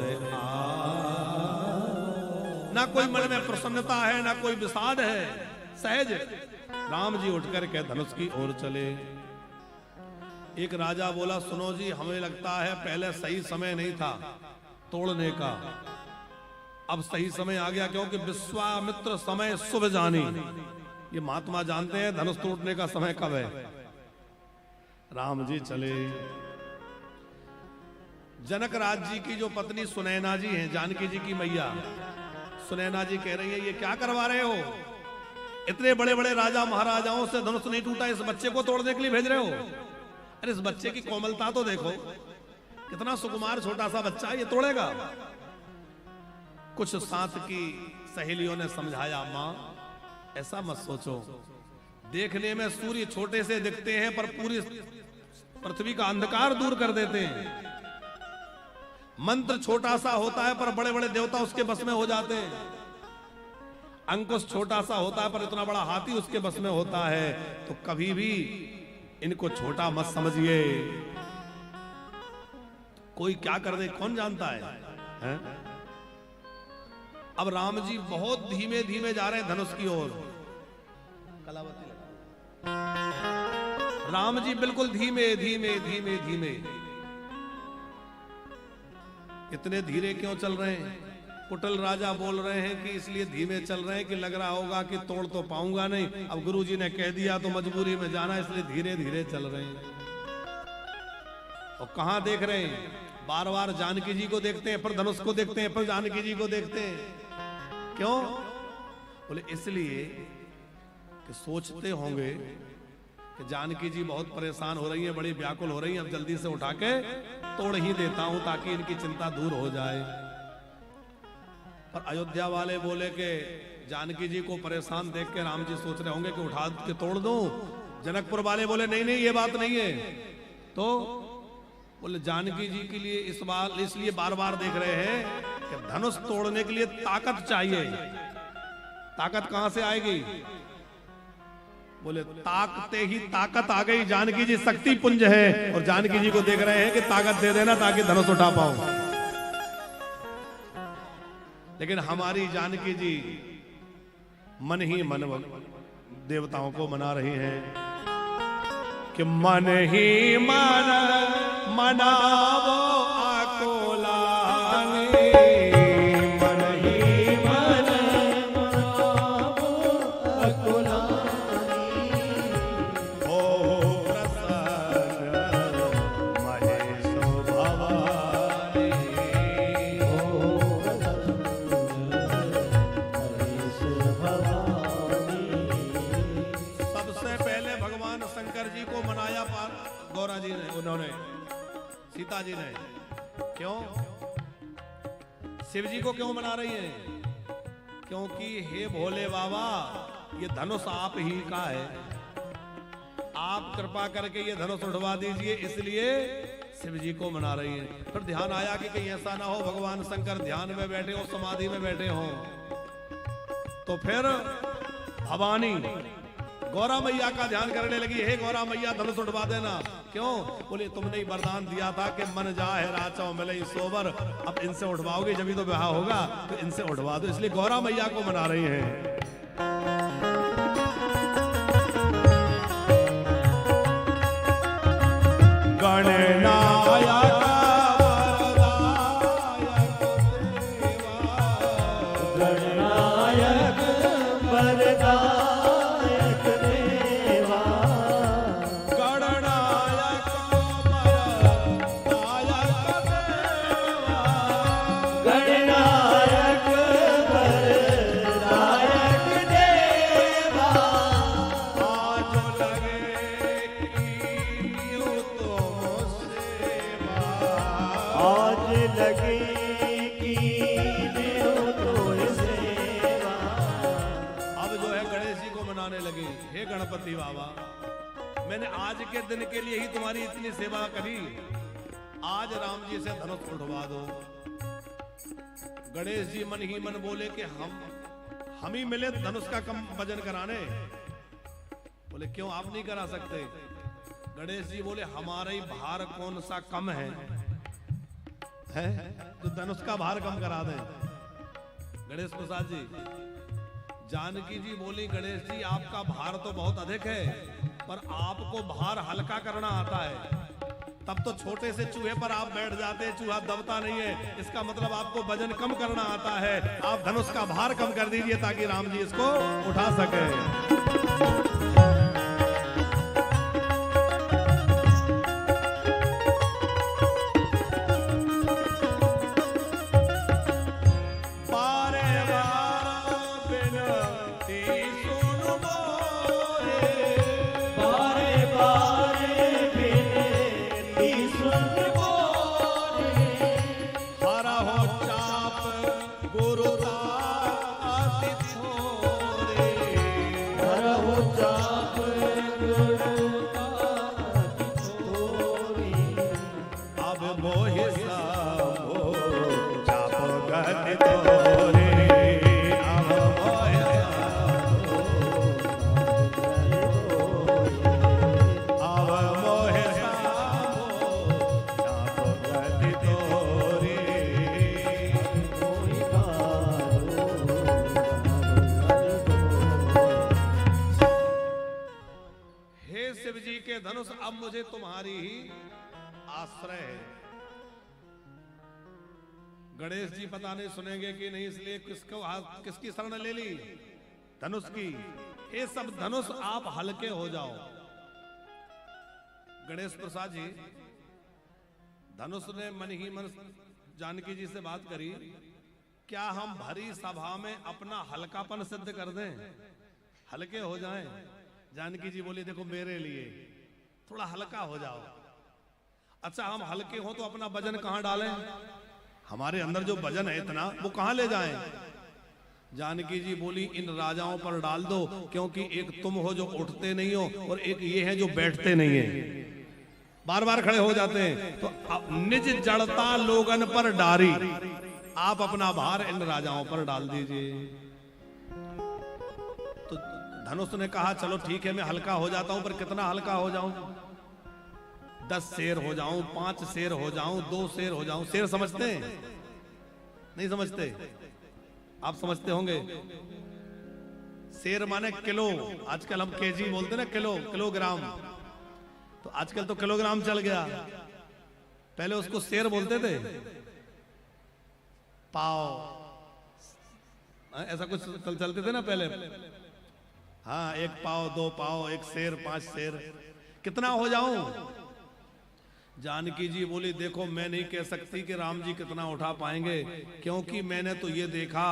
ना कोई मन में प्रसन्नता है, ना कोई विषाद है, सहज। राम जी उठकर के धनुष की ओर चले। एक राजा बोला सुनो जी, हमें लगता है पहले सही समय नहीं था तोड़ने का, अब सही समय आ गया, क्योंकि विश्वामित्र समय शुभ जानी। ये महात्मा जानते हैं धनुष तोड़ने का समय कब है। राम जी चले। जनक राज जी की जो पत्नी सुनैना जी हैं, जानकी जी की मैया सुनैना जी कह रही है ये क्या करवा रहे हो? इतने बड़े बड़े राजा महाराजाओं से धनुष नहीं टूटा, इस बच्चे को तोड़ने के लिए भेज रहे हो? अरे इस बच्चे की कोमलता तो देखो, कितना सुकुमार छोटा सा बच्चा, ये तोड़ेगा? कुछ साथ की सहेलियों ने समझाया, मां ऐसा मत सोचो, देखने में सूर्य छोटे से दिखते हैं पर पूरी पृथ्वी का अंधकार दूर कर देते हैं। मंत्र छोटा सा होता है पर बड़े बड़े देवता उसके बस में हो जाते हैं। अंकुश छोटा सा होता है पर इतना बड़ा हाथी उसके बस में होता है। तो कभी भी इनको छोटा मत समझिए। कोई क्या कर दे कौन जानता है? अब राम जी बहुत धीमे धीमे जा रहे हैं धनुष की ओर। कलावती राम जी बिल्कुल धीमे धीमे धीमे धीमे। इतने धीरे क्यों चल रहे हैं? कुटिल राजा बोल रहे हैं कि इसलिए धीमे चल रहे हैं कि लग रहा होगा कि तोड़ तो पाऊंगा नहीं, अब गुरुजी ने कह दिया तो मजबूरी में जाना, इसलिए धीरे धीरे चल रहे हैं। और कहां देख रहे हैं? बार बार जानकी जी को देखते हैं, फिर धनुष को देखते हैं, फिर जानकी जी को देखते हैं। क्यों? बोले इसलिए कि सोचते होंगे कि जानकी जी बहुत परेशान हो रही है, बड़ी व्याकुल हो रही है, अब जल्दी से उठा के तोड़ ही देता हूं ताकि इनकी चिंता दूर हो जाए। पर अयोध्या वाले बोले कि जानकी जी को परेशान देख के राम जी सोच रहे होंगे कि उठा के तोड़ दूं। जनकपुर वाले बोले नहीं नहीं ये बात नहीं है। तो बोले जानकी जी के लिए इस बार इसलिए बार बार देख रहे हैं कि धनुष तोड़ने के लिए ताकत चाहिए। ताकत कहां से आएगी? बोले ताकते ही ताकत आ गई, जानकी जी शक्ति पुंज है। और जानकी जी को देख रहे हैं कि ताकत दे देना ताकि धनुष उठा पाऊं। लेकिन हमारी जानकी जी मन ही मन देवताओं को मना रही हैं कि मन ही मन मनावो आकोलानी, मन ही मन मनावो आकोलानी, हो प्रसन्न महेश भवानी, हो सबसे पहले भगवान शंकर जी को मनाया गौरा जी ने, उन्होंने सीता जी ने। क्यों? शिव जी को क्यों मना रही हैं? क्योंकि हे भोले बाबा ये धनुष आप ही का है, आप कृपा करके ये धनुष उठवा दीजिए, इसलिए शिव जी को मना रही हैं। फिर ध्यान आया कि कहीं ऐसा ना हो भगवान शंकर ध्यान में बैठे हो, समाधि में बैठे हो। तो फिर भवानी गौरा मैया का ध्यान करने लगी, हे गौरा मैया धनुष उठवा देना। क्यों? बोले तुमने ही वरदान दिया था कि मन जाए राचाओ मिले सोबर, अब इनसे उठवाओगे जब भी तो विवाह होगा, तो इनसे उठवा दो, इसलिए गौरा मैया को मना रही हैं। गणनायक गणपति बाबा, मैंने आज के दिन के लिए ही तुम्हारी इतनी सेवा करी, आज राम जी से धनुष उठवा दो। गणेश जी मन ही मन बोले कि हम ही मिले धनुष का कम वजन कराने। बोले क्यों आप नहीं करा सकते? गणेश जी बोले हमारा ही भार कौन सा कम है तो धनुष का भार कम करा दें। गणेश प्रसाद जी, जानकी जी बोली गणेश जी आपका भार तो बहुत अधिक है, पर आपको भार हल्का करना आता है। तब तो छोटे से चूहे पर आप बैठ जाते हैं, चूहा दबता नहीं है, इसका मतलब आपको वजन कम करना आता है। आप धनुष का भार कम कर दीजिए ताकि राम जी इसको उठा सके। धनुष अब मुझे तुम्हारी ही आश्रय है। गणेश जी पता नहीं सुनेंगे कि नहीं, इसलिए किसकी शरण ले ली? धनुष की। ये सब धनुष आप हल्के हो जाओ। गणेश प्रसाद जी, धनुष ने मन ही मन जानकी जी से बात करी, क्या हम भरी सभा में अपना हल्कापन सिद्ध कर दें, हल्के हो जाएं? जानकी जी बोली, देखो मेरे लिए थोड़ा हल्का हो जाओ। अच्छा, हम हल्के हो तो अपना वजन कहां डालें? हमारे अंदर जो वजन है इतना, वो कहां ले जाएं? जानकी जी बोली, इन राजाओं पर डाल दो, क्योंकि एक तुम हो जो उठते नहीं हो और एक ये है जो बैठते नहीं है, बार बार खड़े हो जाते हैं। तो निज जड़ता लोगन पर डारी, आप अपना भार इन राजाओं पर डाल दीजिए। तो धनुष ने कहा, चलो ठीक है, मैं हल्का हो जाता हूं, पर कितना हल्का हो जाऊं? 10 शेर हो जाऊं, 5 शेर हो जाऊं, 2 शेर हो जाऊं। शेर समझते हैं? नहीं समझते? आप समझते होंगे। शेर माने किलो, आजकल हम केजी बोलते ना, किलो, किलोग्राम। तो आजकल तो किलोग्राम चल गया, पहले उसको शेर बोलते थे। पाव, ऐसा कुछ चलते थे ना पहले। हाँ, 1 पाव, 2 पाव, 1 शेर, 5 शेर। कितना हो जाऊं? जानकी जी बोली, देखो मैं नहीं कह सकती कि राम जी कितना उठा पाएंगे, क्योंकि मैंने तो ये देखा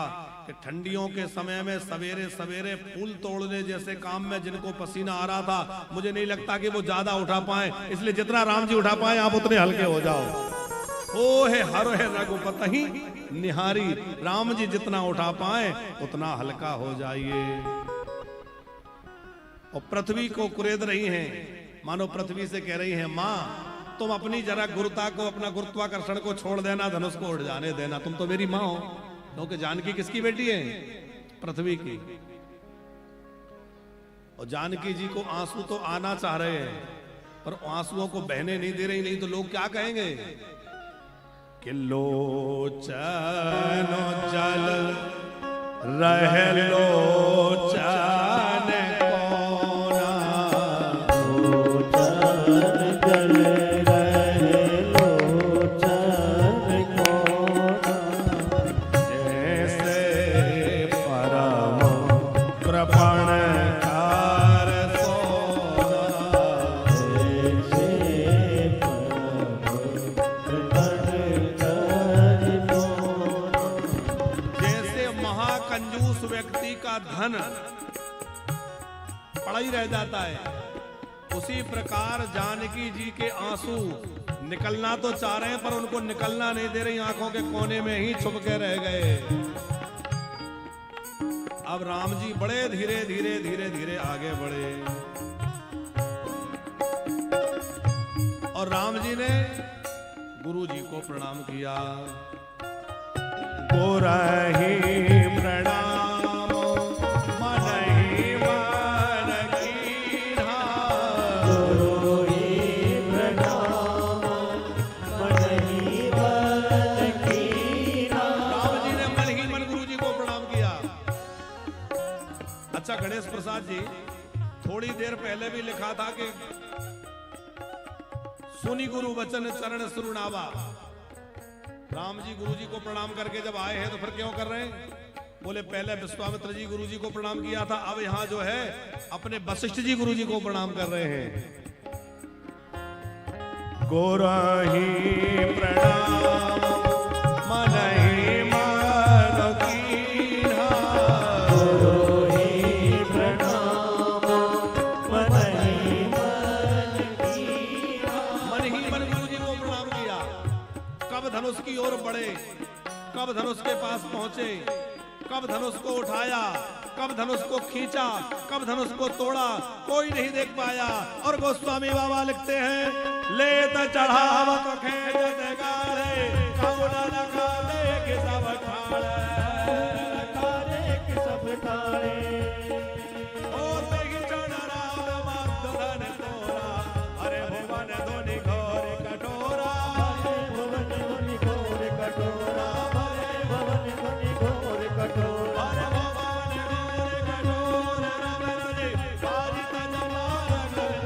कि ठंडियों के समय में सवेरे सवेरे फूल तोड़ने जैसे काम में जिनको पसीना आ रहा था, मुझे नहीं लगता कि वो ज्यादा उठा पाए। इसलिए जितना राम जी उठा पाए, आप उतने हल्के हो जाओ। ओ है हर है रघुपति निहारी, राम जी जितना उठा पाए उतना हल्का हो जाइए। और पृथ्वी को कुरेद रही हैं, मानो पृथ्वी से कह रही हैं, माँ तुम अपनी जरा गुरुता को, अपना गुरुत्वाकर्षण को छोड़ देना, धनुष को उड़ जाने देना, तुम तो मेरी माँ हो। क्योंकि जानकी किसकी बेटी है? पृथ्वी की। और जानकी जी को आंसू तो आना चाह रहे हैं, पर आंसुओं को बहने नहीं दे रही, नहीं तो लोग क्या कहेंगे कि लोचन जल रह लोचन कोना, लोचन जल धन पड़ा ही रह जाता है, उसी प्रकार जानकी जी के आंसू निकलना तो चाह रहे हैं, पर उनको निकलना नहीं दे रही, आंखों के कोने में ही छुप के रह गए। अब राम जी बड़े धीरे धीरे धीरे धीरे आगे बढ़े, और राम जी ने गुरु जी को प्रणाम किया। गोरही प्रणाम गणेश प्रसाद जी, थोड़ी देर पहले भी लिखा था कि सुनी गुरु वचन चरण सुरुनावा। राम जी गुरु जी को प्रणाम करके जब आए हैं तो फिर क्यों कर रहे हैं? बोले पहले विश्वामित्र जी गुरु जी को प्रणाम किया था, अब यहाँ जो है अपने वशिष्ठ जी गुरु जी को प्रणाम कर रहे हैं। गोरही प्रणाम मनहि मन कीन्हा, गोरही प्रणाम मनहि मन कीन्हा। मन ही मन गुरु जी को प्रणाम किया। कब धनुष की ओर बढ़े, कब धनुष के पास पहुंचे, कब धनुष को उठाया, कब धनुष को खींचा, कब धनुष को तोड़ा, कोई नहीं देख पाया। और गोस्वामी बाबा लिखते हैं, लेत चढ़ावत खेजत गाड़े, कब न काले के सब ठाड़े, काले के सब ठाड़े। और नहीं चढ़ राम माधुरन तोरा, अरे भुवन धुनि घोर कटोरा, अरे भुवन धुनि घोर कटोरा, अरे भुवन धुनि घोर कटोरा, अरे भुवन घोर कटोरा, रमन जी बाजित जमार कर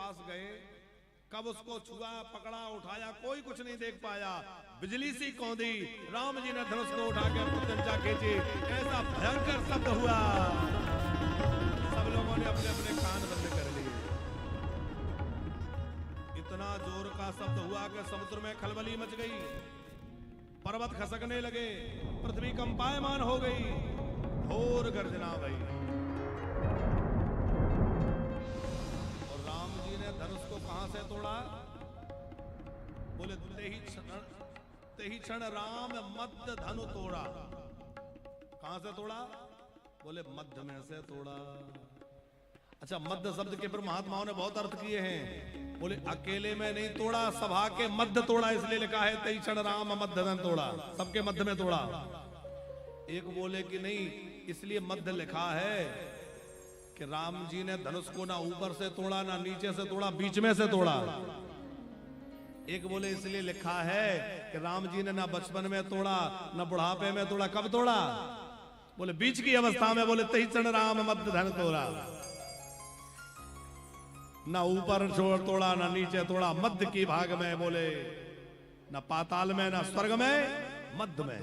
पास गए, कब उसको छुआ, पकड़ा, उठाया, कोई कुछ नहीं देख पाया। बिजली सी कौंधी, राम जी ने धनुष को उठा के कुंदंचा खींची, ऐसा भयंकर शब्द हुआ, सब लोगों ने अपने अपने कान बंद कर लिए। इतना जोर का शब्द हुआ कि समुद्र में खलबली मच गई, पर्वत खसकने लगे, पृथ्वी कंपायमान हो गई, घोर गर्जना भई। और राम जी ने धनुष को कहां से तोड़ा? बोले ते ही क्षण राम मध्य धनु तोड़ा। कहां से तोड़ा? बोले मध्य में से तोड़ा। अच्छा, मध्य शब्द के पर महात्माओं ने बहुत अर्थ किए हैं। बोले अकेले में नहीं तोड़ा, सभा के मध्य तोड़ा, इसलिए लिखा है ते ही क्षण राम मध्य धनु तोड़ा, सबके मध्य में तोड़ा। एक बोले कि नहीं, इसलिए मध्य लिखा है कि राम जी ने धनुष को ना ऊपर से तोड़ा, ना नीचे से तोड़ा, बीच में से तोड़ा। एक बोले इसलिए लिखा है कि राम जी ने ना बचपन में तोड़ा, ना बुढ़ापे में तोड़ा। कब तोड़ा? बोले बीच की अवस्था में। बोले ते ही क्षण राम मध्य धनु तोड़ा, ना ऊपर छोड़ तोड़ा, ना नीचे तोड़ा, मध्य की भाग में। बोले ना पाताल में, ना स्वर्ग में, मध्य में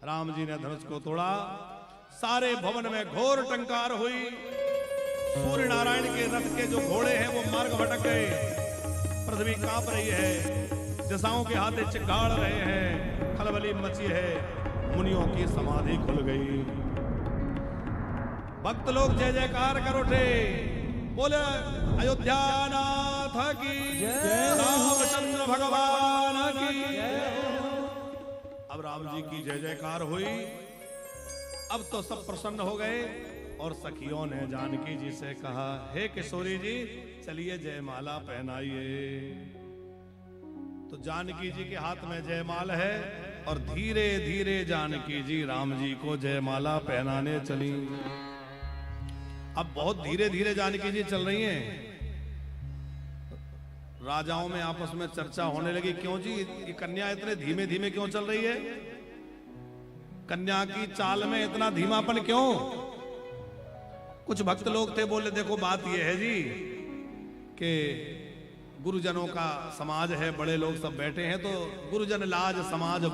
राम जी ने धनुष को तोड़ा। सारे भवन में घोर टंकार हुई। सूर्य नारायण के रथ के जो घोड़े हैं वो मार्ग भटक गए, पृथ्वी कांप रही है, दिशाओं के हाथे चिंगाड़ रहे हैं, खलबली मची है, मुनियों की समाधि खुल गई। भक्त लोग जय जयकार कर उठे, बोले अयोध्या नाथ की जय, रामचंद्र भगवान की जय। अब राम जी की जय जयकार हुई। अब तो सब प्रसन्न हो गए और सखियों ने जानकी जी से कहा, हे किशोरी जी चलिए जयमाला पहनाइए। तो जानकी जी के हाथ में जयमाल है और धीरे धीरे जानकी जी राम जी को जयमाला पहनाने चली। अब बहुत धीरे धीरे जानकी जी चल रही हैं। राजाओं में आपस में चर्चा होने लगी, क्यों जी ये कन्या इतने धीमे धीमे क्यों चल रही है? कन्या की चाल में इतना धीमापन क्यों? कुछ भक्त लोग थे, बोले देखो बात यह है जी कि गुरुजनों का समाज है, बड़े लोग सब बैठे हैं, तो गुरुजन लाज समाज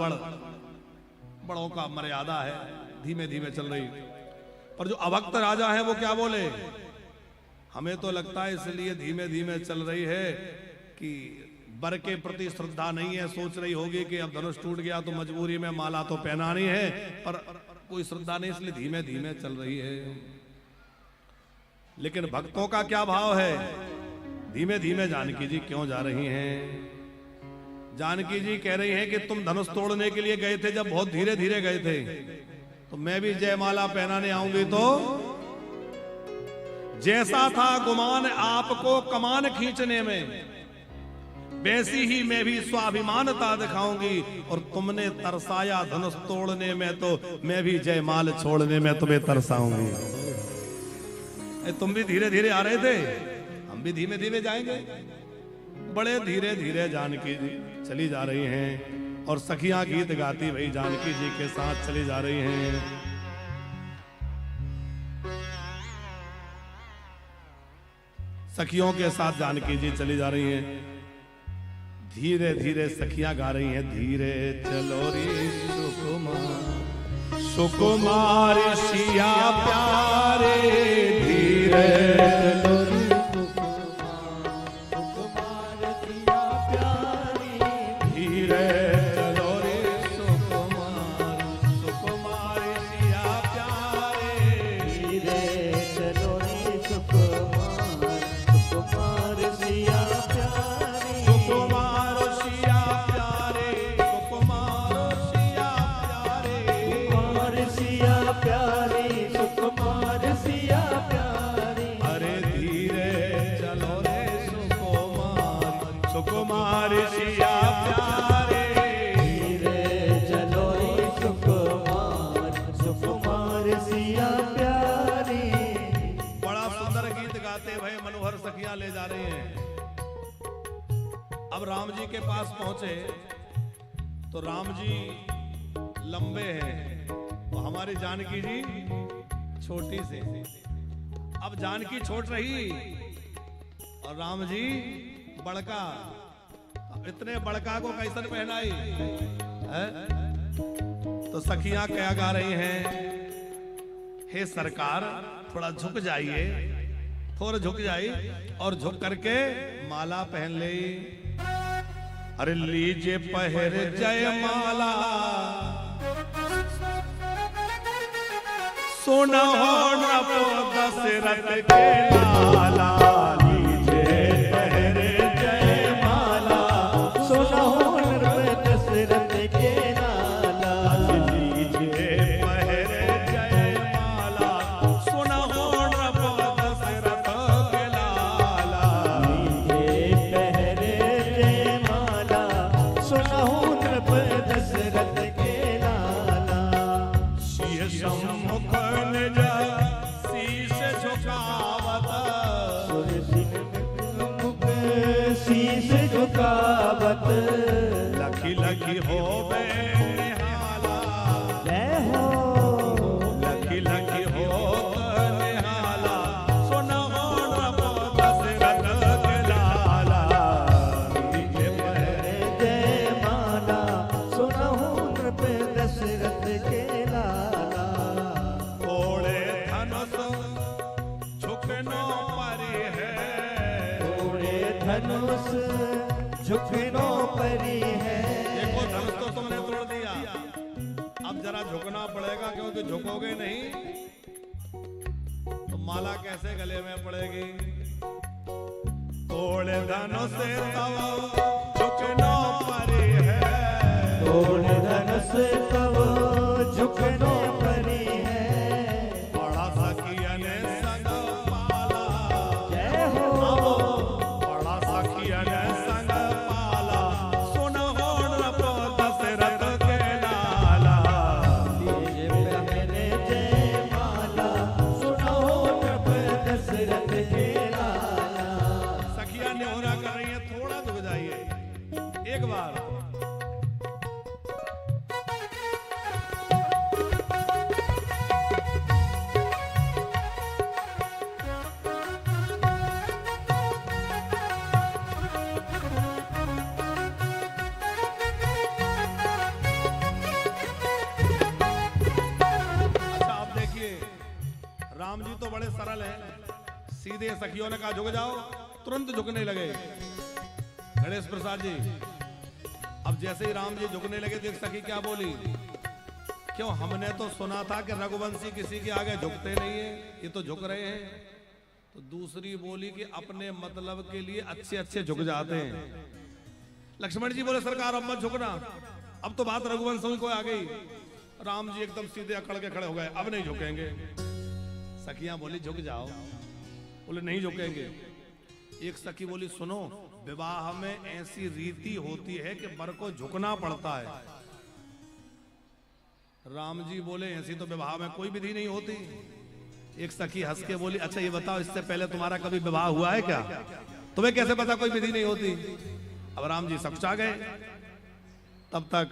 बड़ों का मर्यादा है, धीमे धीमे चल रही। पर जो अभक्त राजा है वो क्या बोले, हमें तो लगता है इसलिए धीमे धीमे चल रही है कि वर के प्रति श्रद्धा नहीं है, सोच रही होगी कि अब धनुष टूट गया तो मजबूरी में माला तो पहनानी है, पर कोई श्रद्धा नहीं इसलिए धीमे धीमे चल रही है। लेकिन भक्तों का क्या भाव है? धीमे धीमे जानकी जी क्यों जा रही हैं? जानकी जी कह रही हैं कि तुम धनुष तोड़ने के लिए गए थे, जब बहुत धीरे धीरे गए थे, तो मैं भी जयमाला पहनाने आऊंगी तो जैसा था गुमान आपको कमान खींचने में, वैसी ही मैं भी स्वाभिमानता दिखाऊंगी, और तुमने तरसाया धनुष तोड़ने में तो मैं भी जयमाल छोड़ने में तुम्हें तरसाऊंगी। तुम भी धीरे धीरे आ रहे थे, हम भी धीमे धीमे जाएंगे। बड़े धीरे धीरे जानकी जी चली जा रही हैं और सखियां गीत गाती भाई जानकी जी के साथ चली जा रही हैं। सखियों के साथ जानकी जी चली जा रही हैं। धीरे धीरे सखियां गा रही हैं, धीरे चलो रे सुकुमार सुकुमार सिया प्यारे, धीरे चलो रे सुकुमार सिया प्यारे, धीरे चलो रे सुकुमार सुकुमार सिया प्यारे, धीरे चलो रे सुकुमार सुकुमार सिया प्यारे, सुकुमार सिया प्यारे, सुकुमार सिया प्यारे, सुकुमार सिया प्यारे, सुकुमार सिया प्यारे। अरे धीरे चलो रे सुकुमार सुकुमार सिया प्यारे, धीरे चलो रे सुकुमार सुकुमार सिया प्यारे। बड़ा सुंदर गीत गाते भय मनोहर सखियां ले जा रही हैं। अब राम जी के पास पहुंचे तो राम जी लंबे हैं, तो हमारी जानकी जी छोटी से। अब जानकी छोट रही और राम जी बड़का, इतने बड़का को कैसन पहनाई है? तो सखियां क्या गा रही हैं, हे सरकार थोड़ा झुक जाइए, थोड़ा झुक जाइए और झुक करके माला पहन ले। अरे लीजिए पहर जय माला, सोना दशरथ के लाला। लीजिए पहर जय माला, सोना दशरथ के लाला। लीजिए पहर जय माला, सोना दशरथ के लाला। लीजिए पहर जय माला, सोना दशरथ के लाला। शीश सम्मुख निज शीश झुकावत, मुख शीश झुकावत। लखी लखी होवे निहाला, जय हो लखी लखी होत निहाला, सोना दशरथ के लाला। लीजिए पहर जय माला, सोना दशरथ के लाला। ओढ़े धनुष झुकनो परी है, ओढ़े धनुष झुकनो परी है। देखो धनुष तो तुमने तोड़ दिया, अब जरा झुकना पड़ेगा, क्योंकि झुकोगे नहीं तो माला कैसे गले में पड़ेगी। ओढ़े धनुष तब झुकनो परी है, ओढ़े धनुष तब झुकनो परी है। बड़ा सखियन संग पाला, जय हो बड़ा सखियन संग पाला, सोना दशरथ के लाला। लीजिए पहर जय माला, सोना दशरथ के लाला। सखिया नेहोरा कर रही है, थोड़ा झुक जाइए एक बार। अच्छा आप देखिए, राम जी तो बड़े सरल हैं, सीधे सखियों ने कहा झुक जाओ, तुरंत झुकने लगे। गणेश प्रसाद जी, अब जैसे ही राम जी झुकने लगे तो एक सखी क्या बोली, क्यों हमने तो सुना था कि रघुवंशी किसी के आगे झुकते नहीं है, ये तो झुक रहे हैं। तो दूसरी बोली कि अपने मतलब के लिए अच्छे अच्छे झुक जाते हैं। लक्ष्मण जी बोले सरकार अब मत झुकना, अब तो बात रघुवंश को आ गई। राम जी एकदम सीधे अकड़ के खड़े हो गए, अब नहीं झुकेंगे। सखियां बोली झुक जाओ, बोले नहीं झुकेंगे। एक सखी बोली सुनो, विवाह में ऐसी रीति होती है कि वर को झुकना पड़ता है। राम जी बोले ऐसी तो विवाह में कोई विधि नहीं होती। एक सखी हंस के बोली अच्छा ये बताओ, इससे पहले तुम्हारा कभी विवाह हुआ है क्या? तुम्हें कैसे पता कोई विधि नहीं होती? अब राम जी सकुचा गए। तब तक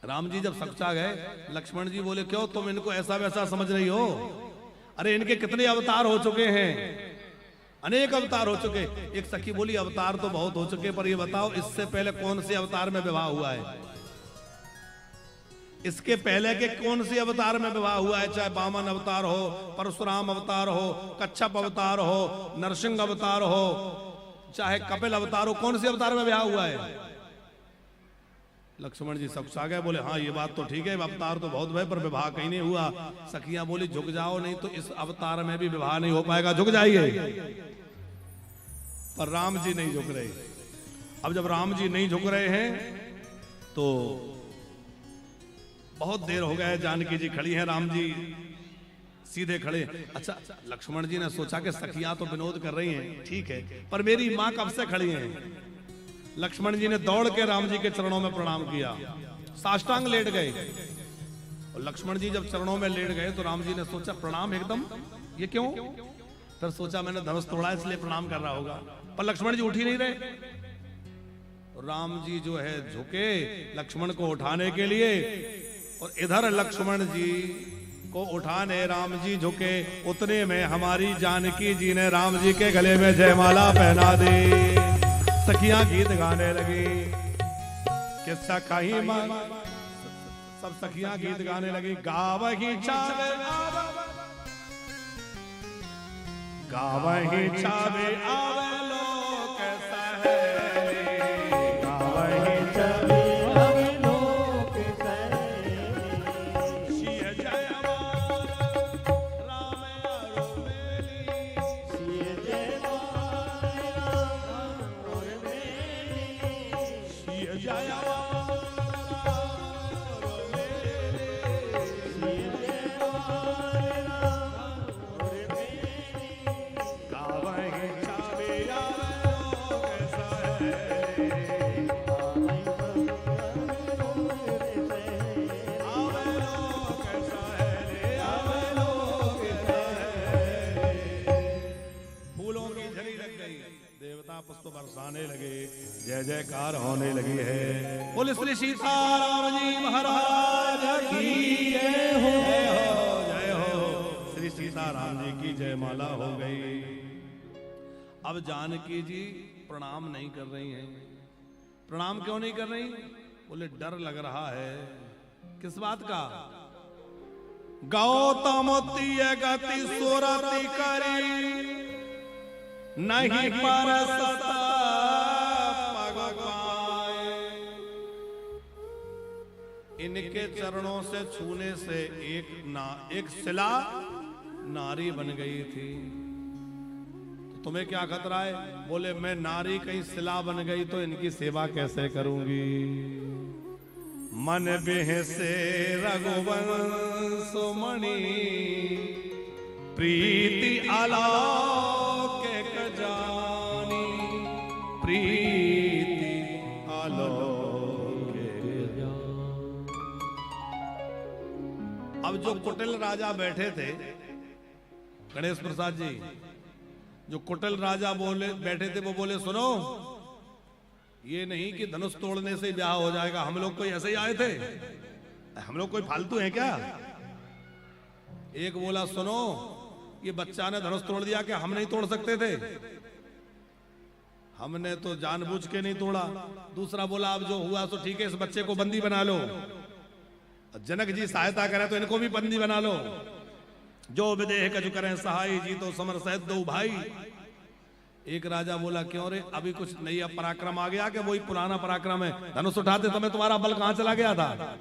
राम जी जब सकुचा गए, लक्ष्मण जी बोले क्यों तुम इनको ऐसा वैसा समझ रही हो? अरे इनके कितने अवतार हो चुके हैं, अनेक अवतार हो चुके। एक सखी बोली अवतार तो बहुत हो चुके, पर ये बताओ इससे पहले कौन से अवतार में विवाह हुआ है? इसके पहले के कौन से अवतार में विवाह हुआ है? चाहे वामन अवतार हो, परशुराम अवतार हो, कच्छप अवतार हो, नरसिंह अवतार हो, चाहे कपिल अवतार हो, कौन से अवतार में विवाह हुआ है? लक्ष्मण जी सकुचा गए, बोले हाँ ये बात तो ठीक है, अवतार तो बहुत हुए पर विवाह कहीं नहीं हुआ। सखियां बोली झुक जाओ, नहीं तो इस अवतार में भी विवाह नहीं हो पाएगा, झुक जाइए। पर राम जी नहीं झुक रहे। अब जब राम जी नहीं झुक रहे हैं तो बहुत देर हो गए, जानकी जी खड़ी हैं, राम जी सीधे खड़े। अच्छा लक्ष्मण जी ने सोचा कि सखियां तो विनोद कर रही हैं, ठीक है, पर मेरी मां कब से खड़ी हैं? लक्ष्मण जी ने दौड़ के राम जी के चरणों में प्रणाम किया, साष्टांग लेट गए। और लक्ष्मण जी जब चरणों में लेट गए तो राम जी ने सोचा प्रणाम एकदम, ये क्यों? फिर सोचा मैंने धनुष तोड़ा इसलिए प्रणाम कर रहा होगा, पर लक्ष्मण जी उठ ही नहीं रहे। राम जी जो है झुके लक्ष्मण को उठाने के लिए, और इधर लक्ष्मण जी को उठाने राम जी झुके, उतने में हमारी जानकी जी ने राम जी के गले में जयमाला पहना दी। सखियां गीत गाने लगी कि सखी मां, सब सखियां गीत गाने लगी। गावही चावे गावही चावे आवे लो कैसा है, गावही चावे आवे लो कैसा है। सिय जय राम आरो मेली, सिय जय राम और मेली, सिय जय पुष्प बरसाने लगे, जय जयकार होने लगी है। बोले श्री सीताराम जी महाराज की जय हो, जय हो। श्री सीताराम जी की जयमाला हो गई। अब जानकी जी प्रणाम नहीं कर रही हैं। प्रणाम क्यों नहीं कर रही? बोले डर लग रहा है। किस बात का? गौतम गति सोरती करी नहीं परसता पग पाए। इनके चरणों से छूने से एक शिला नारी बन गई थी। तो तुम्हें क्या खतरा है? बोले मैं नारी कहीं शिला बन गई तो इनकी सेवा कैसे करूंगी। मन बेह से रघुवंश मणि प्रीति अलौकिक जानी, प्रीति अलौकिक जानी। अब जो कुटिल राजा बैठे थे, गणेश प्रसाद जी, जो कुटिल राजा बैठे थे वो बोले सुनो, ये नहीं कि धनुष तोड़ने से ब्याह हो जाएगा। हम लोग कोई ऐसे ही आए थे? हम लोग कोई फालतू हैं क्या? एक बोला सुनो, ये बच्चा ने धनुष तोड़ दिया, क्या हम नहीं तोड़ सकते थे? हमने तो जानबूझ के नहीं तोड़ा। दूसरा बोला अब जो हुआ तो ठीक है, इस बच्चे को बंदी बना लो। जनक जी सहायता करें तो इनको भी बंदी बना लो। जो विदेह कछु करें सहाय जी तो समर सहित दो भाई। एक राजा बोला क्यों रे, अभी कुछ नया पराक्रम आ गया कि वही पुराना पराक्रम है? धनुष उठाते समय तुम्हारा बल कहां चला गया था?